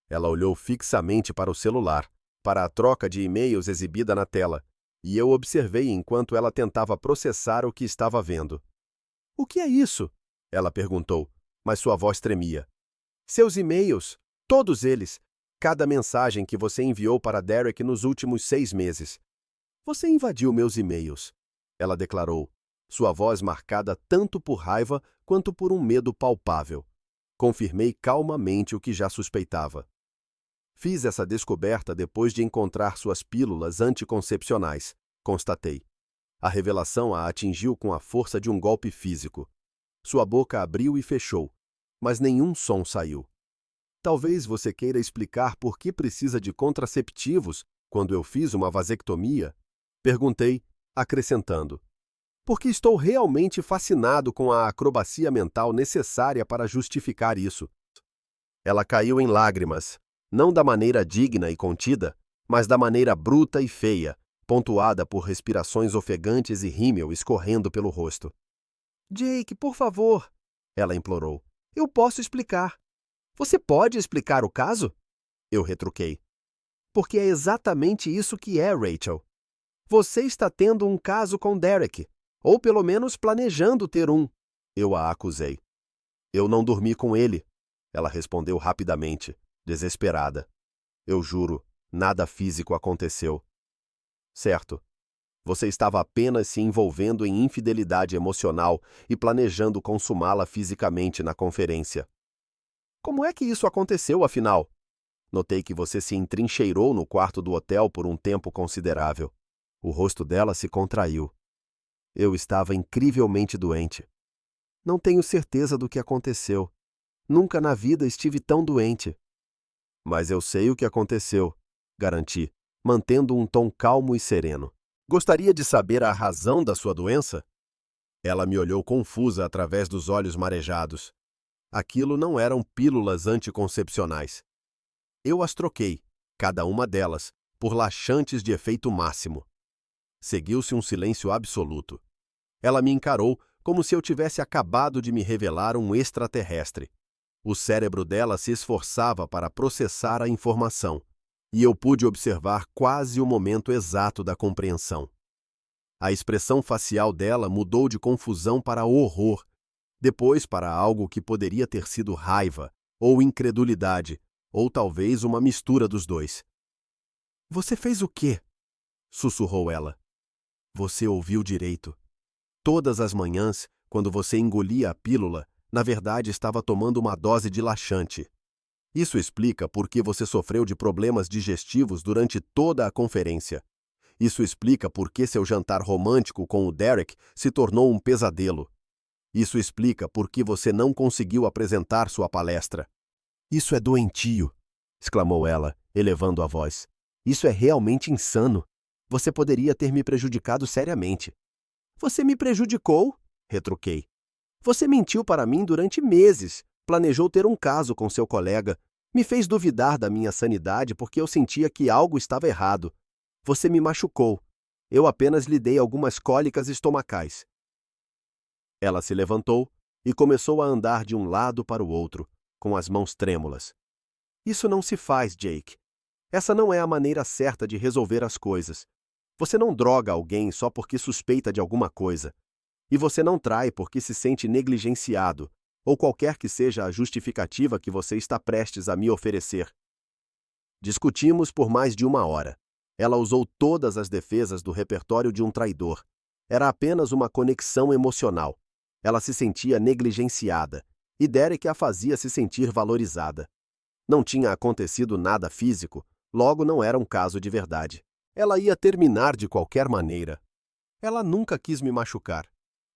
Ela olhou fixamente para o celular, para a troca de e-mails exibida na tela, e eu observei enquanto ela tentava processar o que estava vendo. O que é isso? Ela perguntou, mas sua voz tremia. Seus e-mails, todos eles, cada mensagem que você enviou para Derek nos últimos 6 meses. Você invadiu meus e-mails, ela declarou, sua voz marcada tanto por raiva quanto por um medo palpável. Confirmei calmamente o que já suspeitava. Fiz essa descoberta depois de encontrar suas pílulas anticoncepcionais, constatei. A revelação a atingiu com a força de um golpe físico. Sua boca abriu e fechou, mas nenhum som saiu. Talvez você queira explicar por que precisa de contraceptivos quando eu fiz uma vasectomia? Perguntei, acrescentando. Porque estou realmente fascinado com a acrobacia mental necessária para justificar isso. Ela caiu em lágrimas, não da maneira digna e contida, mas da maneira bruta e feia, pontuada por respirações ofegantes e rímel escorrendo pelo rosto. Jake, por favor, ela implorou. Eu posso explicar. Você pode explicar o caso? Eu retruquei. Porque é exatamente isso que é, Rachel. Você está tendo um caso com Derek. Ou pelo menos planejando ter um. Eu a acusei. Eu não dormi com ele, ela respondeu rapidamente, desesperada. Eu juro, nada físico aconteceu. Certo. Você estava apenas se envolvendo em infidelidade emocional e planejando consumá-la fisicamente na conferência. Como é que isso aconteceu, afinal? Notei que você se entrincheirou no quarto do hotel por um tempo considerável. O rosto dela se contraiu. Eu estava incrivelmente doente. Não tenho certeza do que aconteceu. Nunca na vida estive tão doente. Mas eu sei o que aconteceu, garanti, mantendo um tom calmo e sereno. Gostaria de saber a razão da sua doença? Ela me olhou confusa através dos olhos marejados. Aquilo não eram pílulas anticoncepcionais. Eu as troquei, cada uma delas, por laxantes de efeito máximo. Seguiu-se um silêncio absoluto. Ela me encarou como se eu tivesse acabado de me revelar um extraterrestre. O cérebro dela se esforçava para processar a informação, e eu pude observar quase o momento exato da compreensão. A expressão facial dela mudou de confusão para horror, depois para algo que poderia ter sido raiva, ou incredulidade, ou talvez uma mistura dos dois. Você fez o quê? Sussurrou ela. Você ouviu direito. Todas as manhãs, quando você engolia a pílula, na verdade estava tomando uma dose de laxante. Isso explica por que você sofreu de problemas digestivos durante toda a conferência. Isso explica por que seu jantar romântico com o Derek se tornou um pesadelo. Isso explica por que você não conseguiu apresentar sua palestra. Isso é doentio, exclamou ela, elevando a voz. Isso é realmente insano. Você poderia ter me prejudicado seriamente. Você me prejudicou, retruquei. Você mentiu para mim durante meses, planejou ter um caso com seu colega, me fez duvidar da minha sanidade porque eu sentia que algo estava errado. Você me machucou. Eu apenas lhe dei algumas cólicas estomacais. Ela se levantou e começou a andar de um lado para o outro, com as mãos trêmulas. Isso não se faz, Jake. Essa não é a maneira certa de resolver as coisas. Você não droga alguém só porque suspeita de alguma coisa. E você não trai porque se sente negligenciado, ou qualquer que seja a justificativa que você está prestes a me oferecer. Discutimos por mais de 1 hora. Ela usou todas as defesas do repertório de um traidor. Era apenas uma conexão emocional. Ela se sentia negligenciada, e Derek a fazia se sentir valorizada. Não tinha acontecido nada físico, logo não era um caso de verdade. Ela ia terminar de qualquer maneira. Ela nunca quis me machucar.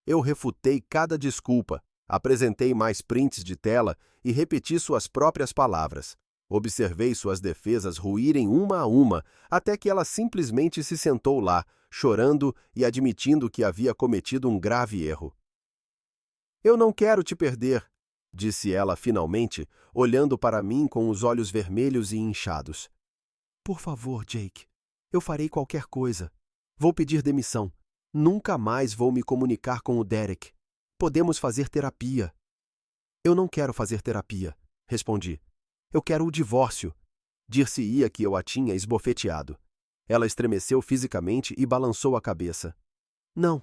Eu refutei cada desculpa, apresentei mais prints de tela e repeti suas próprias palavras. Observei suas defesas ruírem uma a uma, até que ela simplesmente se sentou lá, chorando e admitindo que havia cometido um grave erro. Eu não quero te perder, disse ela finalmente, olhando para mim com os olhos vermelhos e inchados. Por favor, Jake, eu farei qualquer coisa. Vou pedir demissão. Nunca mais vou me comunicar com o Derek. Podemos fazer terapia. Eu não quero fazer terapia, respondi. Eu quero o divórcio. Dir-se-ia que eu a tinha esbofeteado. Ela estremeceu fisicamente e balançou a cabeça. Não,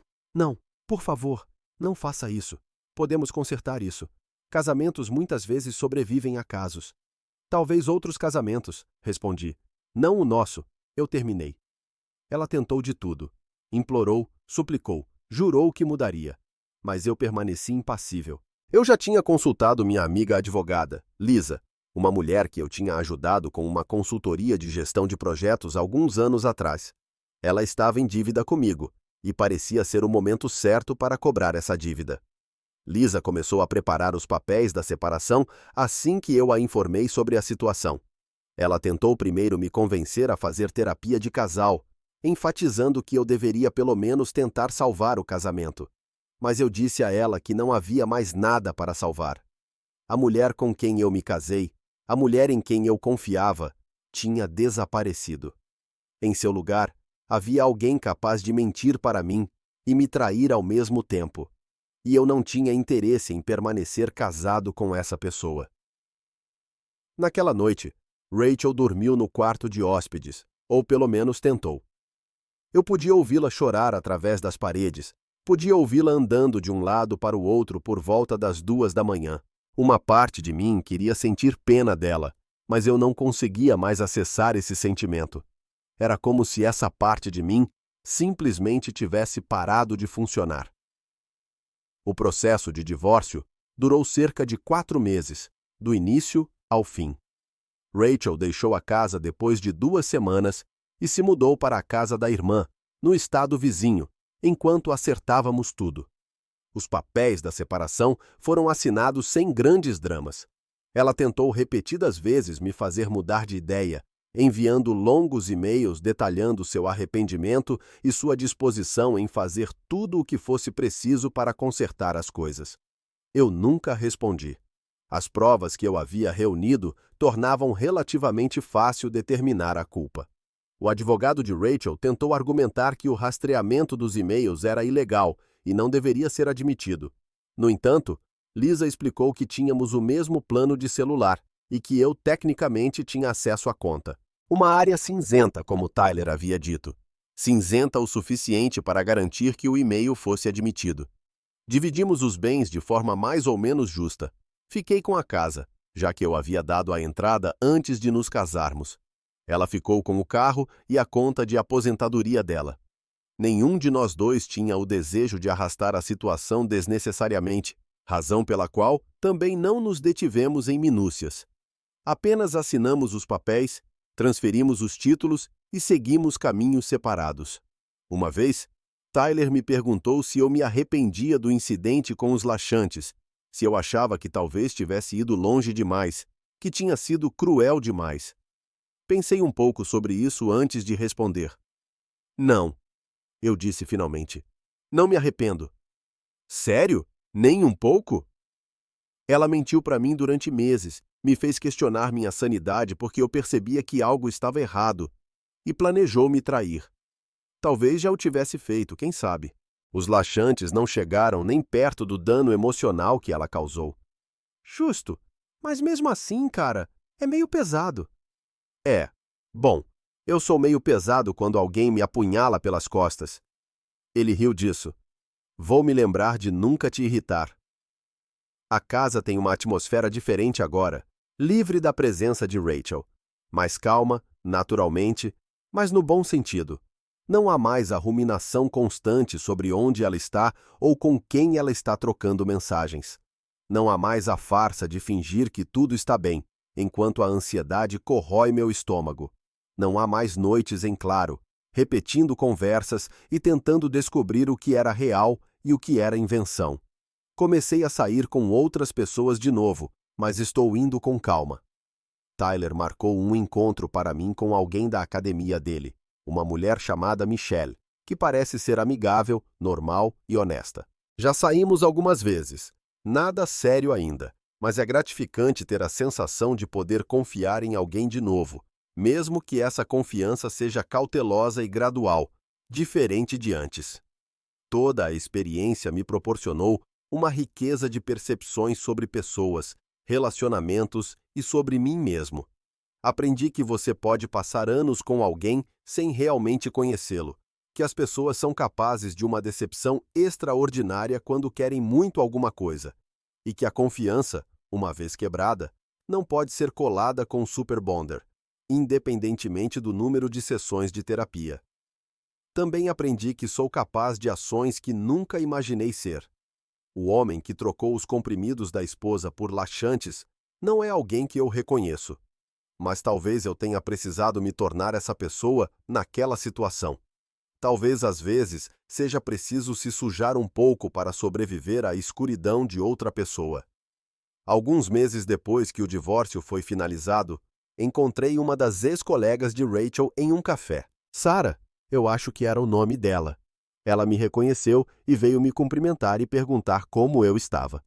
por favor, não faça isso. Podemos consertar isso. Casamentos muitas vezes sobrevivem a casos. Talvez outros casamentos, respondi. Não o nosso. Eu terminei. Ela tentou de tudo. Implorou, suplicou, jurou que mudaria. Mas eu permaneci impassível. Eu já tinha consultado minha amiga advogada, Lisa, uma mulher que eu tinha ajudado com uma consultoria de gestão de projetos alguns anos atrás. Ela estava em dívida comigo, e parecia ser o momento certo para cobrar essa dívida. Lisa começou a preparar os papéis da separação assim que eu a informei sobre a situação. Ela tentou primeiro me convencer a fazer terapia de casal, enfatizando que eu deveria pelo menos tentar salvar o casamento. Mas eu disse a ela que não havia mais nada para salvar. A mulher com quem eu me casei, a mulher em quem eu confiava, tinha desaparecido. Em seu lugar, havia alguém capaz de mentir para mim e me trair ao mesmo tempo. E eu não tinha interesse em permanecer casado com essa pessoa. Naquela noite, Rachel dormiu no quarto de hóspedes, ou pelo menos tentou. Eu podia ouvi-la chorar através das paredes, podia ouvi-la andando de um lado para o outro por volta das 2 da manhã. Uma parte de mim queria sentir pena dela, mas eu não conseguia mais acessar esse sentimento. Era como se essa parte de mim simplesmente tivesse parado de funcionar. O processo de divórcio durou cerca de 4 meses, do início ao fim. Rachel deixou a casa depois de 2 semanas e se mudou para a casa da irmã, no estado vizinho, enquanto acertávamos tudo. Os papéis da separação foram assinados sem grandes dramas. Ela tentou repetidas vezes me fazer mudar de ideia, enviando longos e-mails detalhando seu arrependimento e sua disposição em fazer tudo o que fosse preciso para consertar as coisas. Eu nunca respondi. As provas que eu havia reunido tornavam relativamente fácil determinar a culpa. O advogado de Rachel tentou argumentar que o rastreamento dos e-mails era ilegal e não deveria ser admitido. No entanto, Lisa explicou que tínhamos o mesmo plano de celular e que eu tecnicamente tinha acesso à conta. Uma área cinzenta, como Tyler havia dito. Cinzenta o suficiente para garantir que o e-mail fosse admitido. Dividimos os bens de forma mais ou menos justa. Fiquei com a casa, já que eu havia dado a entrada antes de nos casarmos. Ela ficou com o carro e a conta de aposentadoria dela. Nenhum de nós dois tinha o desejo de arrastar a situação desnecessariamente, razão pela qual também não nos detivemos em minúcias. Apenas assinamos os papéis, transferimos os títulos e seguimos caminhos separados. Uma vez, Tyler me perguntou se eu me arrependia do incidente com os laxantes, se eu achava que talvez tivesse ido longe demais, que tinha sido cruel demais. Pensei um pouco sobre isso antes de responder. Não, eu disse finalmente. Não me arrependo. Sério? Nem um pouco? Ela mentiu para mim durante meses, me fez questionar minha sanidade porque eu percebia que algo estava errado e planejou me trair. Talvez já o tivesse feito, quem sabe? Os laxantes não chegaram nem perto do dano emocional que ela causou. Justo, mas mesmo assim, cara, é meio pesado. É. Bom, eu sou meio pesado quando alguém me apunhala pelas costas. Ele riu disso. Vou me lembrar de nunca te irritar. A casa tem uma atmosfera diferente agora, livre da presença de Rachel. Mais calma, naturalmente, mas no bom sentido. Não há mais a ruminação constante sobre onde ela está ou com quem ela está trocando mensagens. Não há mais a farsa de fingir que tudo está bem, enquanto a ansiedade corrói meu estômago. Não há mais noites em claro, repetindo conversas e tentando descobrir o que era real e o que era invenção. Comecei a sair com outras pessoas de novo, mas estou indo com calma. Tyler marcou um encontro para mim com alguém da academia dele, uma mulher chamada Michelle, que parece ser amigável, normal e honesta. Já saímos algumas vezes. Nada sério ainda, mas é gratificante ter a sensação de poder confiar em alguém de novo, mesmo que essa confiança seja cautelosa e gradual, diferente de antes. Toda a experiência me proporcionou uma riqueza de percepções sobre pessoas, relacionamentos e sobre mim mesmo. Aprendi que você pode passar anos com alguém sem realmente conhecê-lo, que as pessoas são capazes de uma decepção extraordinária quando querem muito alguma coisa, e que a confiança, uma vez quebrada, não pode ser colada com Super Bonder, independentemente do número de sessões de terapia. Também aprendi que sou capaz de ações que nunca imaginei ser. O homem que trocou os comprimidos da esposa por laxantes não é alguém que eu reconheço, mas talvez eu tenha precisado me tornar essa pessoa naquela situação. Talvez às vezes seja preciso se sujar um pouco para sobreviver à escuridão de outra pessoa. Alguns meses depois que o divórcio foi finalizado, encontrei uma das ex-colegas de Rachel em um café. Sarah, eu acho que era o nome dela. Ela me reconheceu e veio me cumprimentar e perguntar como eu estava.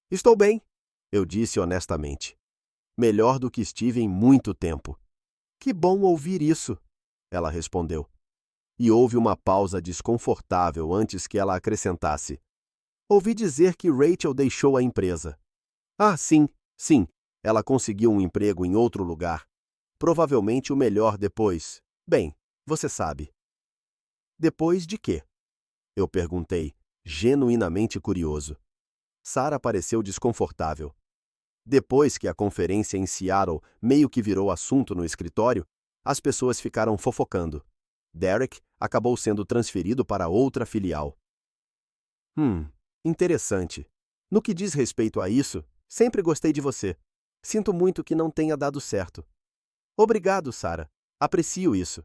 Estou bem, eu disse honestamente. Melhor do que estive em muito tempo. Que bom ouvir isso, ela respondeu. E houve uma pausa desconfortável antes que ela acrescentasse. Ouvi dizer que Rachel deixou a empresa. Ah, sim, ela conseguiu um emprego em outro lugar. Provavelmente o melhor depois. Bem, você sabe. Depois de quê? Eu perguntei, genuinamente curioso. Sarah pareceu desconfortável. Depois que a conferência em Seattle meio que virou assunto no escritório, as pessoas ficaram fofocando. Derek acabou sendo transferido para outra filial. Interessante. No que diz respeito a isso, sempre gostei de você. Sinto muito que não tenha dado certo. Obrigado, Sarah. Aprecio isso.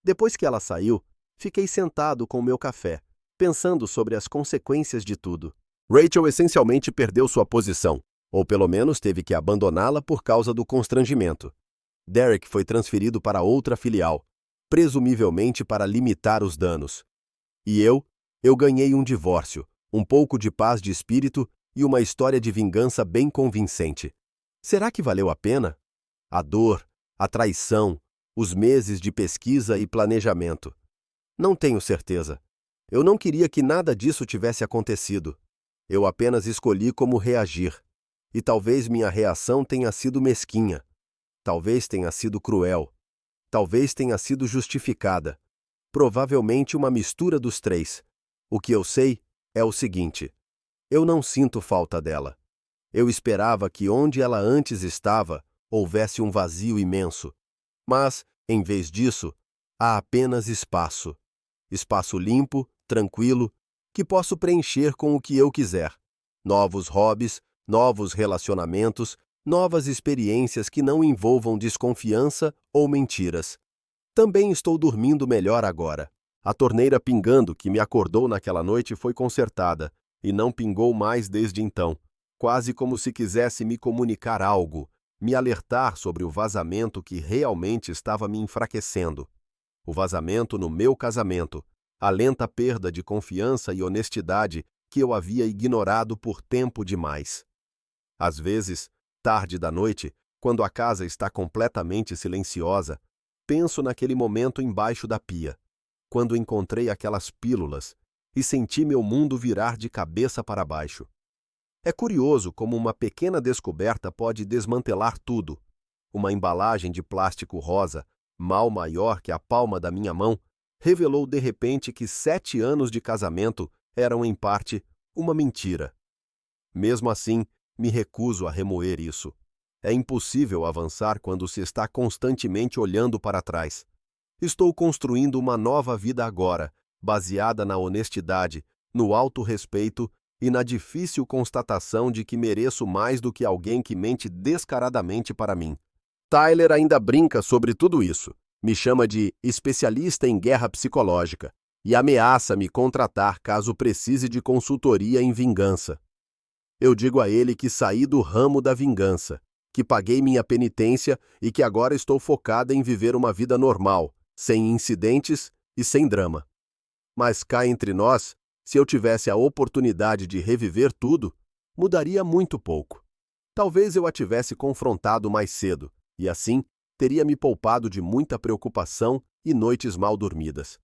Depois que ela saiu, fiquei sentado com o meu café, pensando sobre as consequências de tudo. Rachel essencialmente perdeu sua posição, ou pelo menos teve que abandoná-la por causa do constrangimento. Derek foi transferido para outra filial, presumivelmente para limitar os danos. E eu ganhei um divórcio, um pouco de paz de espírito e uma história de vingança bem convincente. Será que valeu a pena? A dor, a traição, os meses de pesquisa e planejamento. Não tenho certeza. Eu não queria que nada disso tivesse acontecido. Eu apenas escolhi como reagir. E talvez minha reação tenha sido mesquinha. Talvez tenha sido cruel. Talvez tenha sido justificada. Provavelmente uma mistura dos três. O que eu sei é o seguinte: eu não sinto falta dela. Eu esperava que onde ela antes estava houvesse um vazio imenso. Mas, em vez disso, há apenas espaço. Espaço limpo, tranquilo, que posso preencher com o que eu quiser. Novos hobbies, novos relacionamentos, novas experiências que não envolvam desconfiança ou mentiras. Também estou dormindo melhor agora. A torneira pingando que me acordou naquela noite foi consertada, e não pingou mais desde então, quase como se quisesse me comunicar algo, me alertar sobre o vazamento que realmente estava me enfraquecendo. O vazamento no meu casamento, a lenta perda de confiança e honestidade que eu havia ignorado por tempo demais. Às vezes, tarde da noite, quando a casa está completamente silenciosa, penso naquele momento embaixo da pia, quando encontrei aquelas pílulas e senti meu mundo virar de cabeça para baixo. É curioso como uma pequena descoberta pode desmantelar tudo. Uma embalagem de plástico rosa, mal maior que a palma da minha mão, revelou de repente que 7 anos de casamento eram, em parte, uma mentira. Mesmo assim, me recuso a remoer isso. É impossível avançar quando se está constantemente olhando para trás. Estou construindo uma nova vida agora, baseada na honestidade, no autorrespeito e na difícil constatação de que mereço mais do que alguém que mente descaradamente para mim. Tyler ainda brinca sobre tudo isso, me chama de especialista em guerra psicológica e ameaça me contratar caso precise de consultoria em vingança. Eu digo a ele que saí do ramo da vingança, que paguei minha penitência e que agora estou focada em viver uma vida normal, sem incidentes e sem drama. Mas cá entre nós, se eu tivesse a oportunidade de reviver tudo, mudaria muito pouco. Talvez eu a tivesse confrontado mais cedo, e assim teria me poupado de muita preocupação e noites mal dormidas.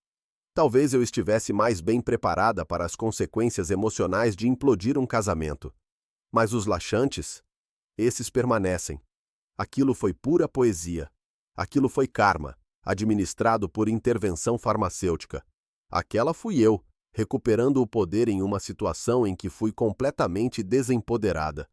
Talvez eu estivesse mais bem preparada para as consequências emocionais de implodir um casamento. Mas os laxantes, esses permanecem. Aquilo foi pura poesia. Aquilo foi karma, administrado por intervenção farmacêutica. Aquela fui eu, recuperando o poder em uma situação em que fui completamente desempoderada.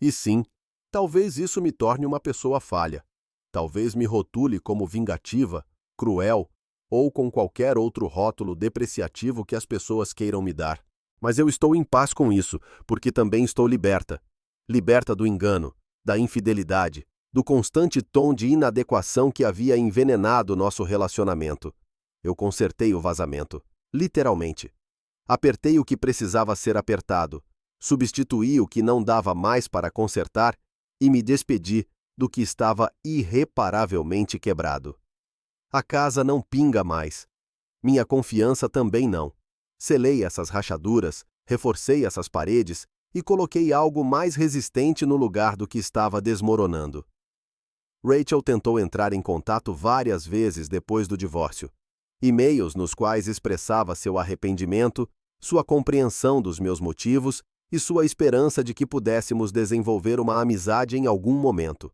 E sim, talvez isso me torne uma pessoa falha. Talvez me rotule como vingativa, cruel ou com qualquer outro rótulo depreciativo que as pessoas queiram me dar. Mas eu estou em paz com isso, porque também estou liberta. Liberta do engano, da infidelidade, do constante tom de inadequação que havia envenenado nosso relacionamento. Eu consertei o vazamento, literalmente. Apertei o que precisava ser apertado, substituí o que não dava mais para consertar e me despedi do que estava irreparavelmente quebrado. A casa não pinga mais. Minha confiança também não. Selei essas rachaduras, reforcei essas paredes e coloquei algo mais resistente no lugar do que estava desmoronando. Rachel tentou entrar em contato várias vezes depois do divórcio. E-mails nos quais expressava seu arrependimento, sua compreensão dos meus motivos e sua esperança de que pudéssemos desenvolver uma amizade em algum momento.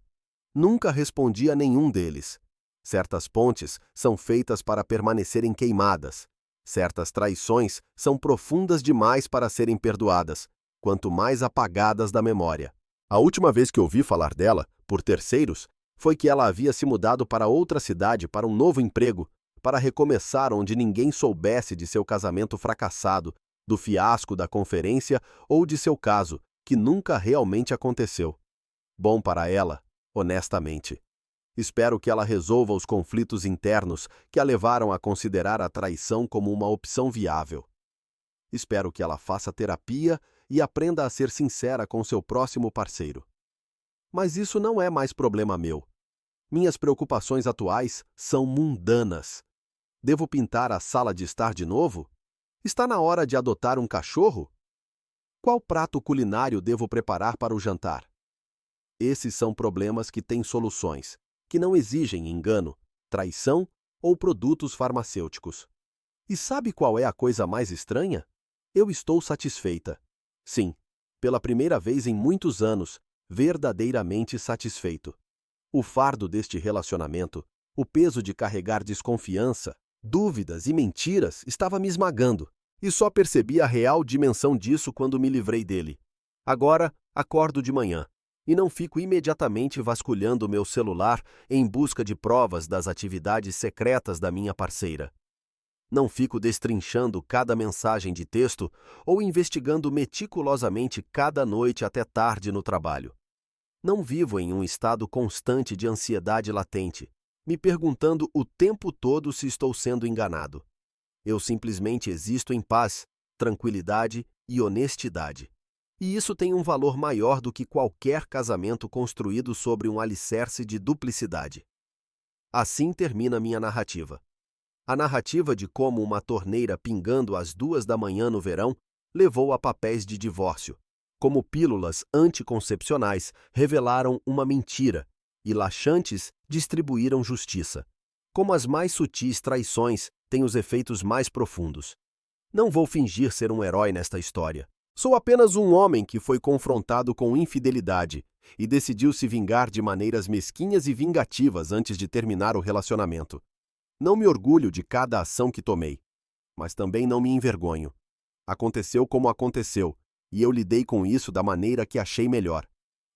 Nunca respondi a nenhum deles. Certas pontes são feitas para permanecerem queimadas. Certas traições são profundas demais para serem perdoadas, quanto mais apagadas da memória. A última vez que ouvi falar dela, por terceiros, foi que ela havia se mudado para outra cidade para um novo emprego, para recomeçar onde ninguém soubesse de seu casamento fracassado, do fiasco da conferência ou de seu caso, que nunca realmente aconteceu. Bom para ela, honestamente. Espero que ela resolva os conflitos internos que a levaram a considerar a traição como uma opção viável. Espero que ela faça terapia e aprenda a ser sincera com seu próximo parceiro. Mas isso não é mais problema meu. Minhas preocupações atuais são mundanas. Devo pintar a sala de estar de novo? Está na hora de adotar um cachorro? Qual prato culinário devo preparar para o jantar? Esses são problemas que têm soluções, que não exigem engano, traição ou produtos farmacêuticos. E sabe qual é a coisa mais estranha? Eu estou satisfeita. Sim, pela primeira vez em muitos anos, verdadeiramente satisfeito. O fardo deste relacionamento, o peso de carregar desconfiança, dúvidas e mentiras estava me esmagando, e só percebi a real dimensão disso quando me livrei dele. Agora, acordo de manhã, e não fico imediatamente vasculhando meu celular em busca de provas das atividades secretas da minha parceira. Não fico destrinchando cada mensagem de texto ou investigando meticulosamente cada noite até tarde no trabalho. Não vivo em um estado constante de ansiedade latente, me perguntando o tempo todo se estou sendo enganado. Eu simplesmente existo em paz, tranquilidade e honestidade. E isso tem um valor maior do que qualquer casamento construído sobre um alicerce de duplicidade. Assim termina minha narrativa. A narrativa de como uma torneira pingando às 2 da manhã no verão levou a papéis de divórcio, como pílulas anticoncepcionais revelaram uma mentira e laxantes distribuíram justiça. Como as mais sutis traições têm os efeitos mais profundos. Não vou fingir ser um herói nesta história. Sou apenas um homem que foi confrontado com infidelidade e decidiu se vingar de maneiras mesquinhas e vingativas antes de terminar o relacionamento. Não me orgulho de cada ação que tomei, mas também não me envergonho. Aconteceu como aconteceu, e eu lidei com isso da maneira que achei melhor.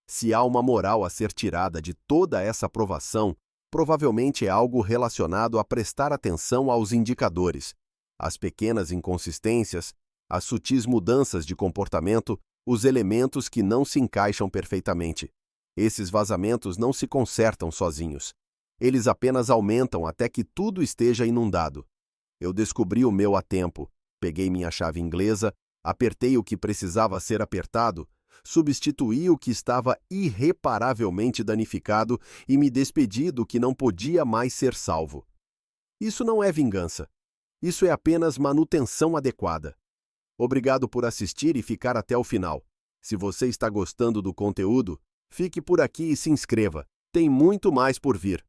Se há uma moral a ser tirada de toda essa provação, provavelmente é algo relacionado a prestar atenção aos indicadores, às pequenas inconsistências, às sutis mudanças de comportamento, os elementos que não se encaixam perfeitamente. Esses vazamentos não se consertam sozinhos. Eles apenas aumentam até que tudo esteja inundado. Eu descobri o meu a tempo, peguei minha chave inglesa, apertei o que precisava ser apertado, substituí o que estava irreparavelmente danificado e me despedi do que não podia mais ser salvo. Isso não é vingança. Isso é apenas manutenção adequada. Obrigado por assistir e ficar até o final. Se você está gostando do conteúdo, fique por aqui e se inscreva. Tem muito mais por vir.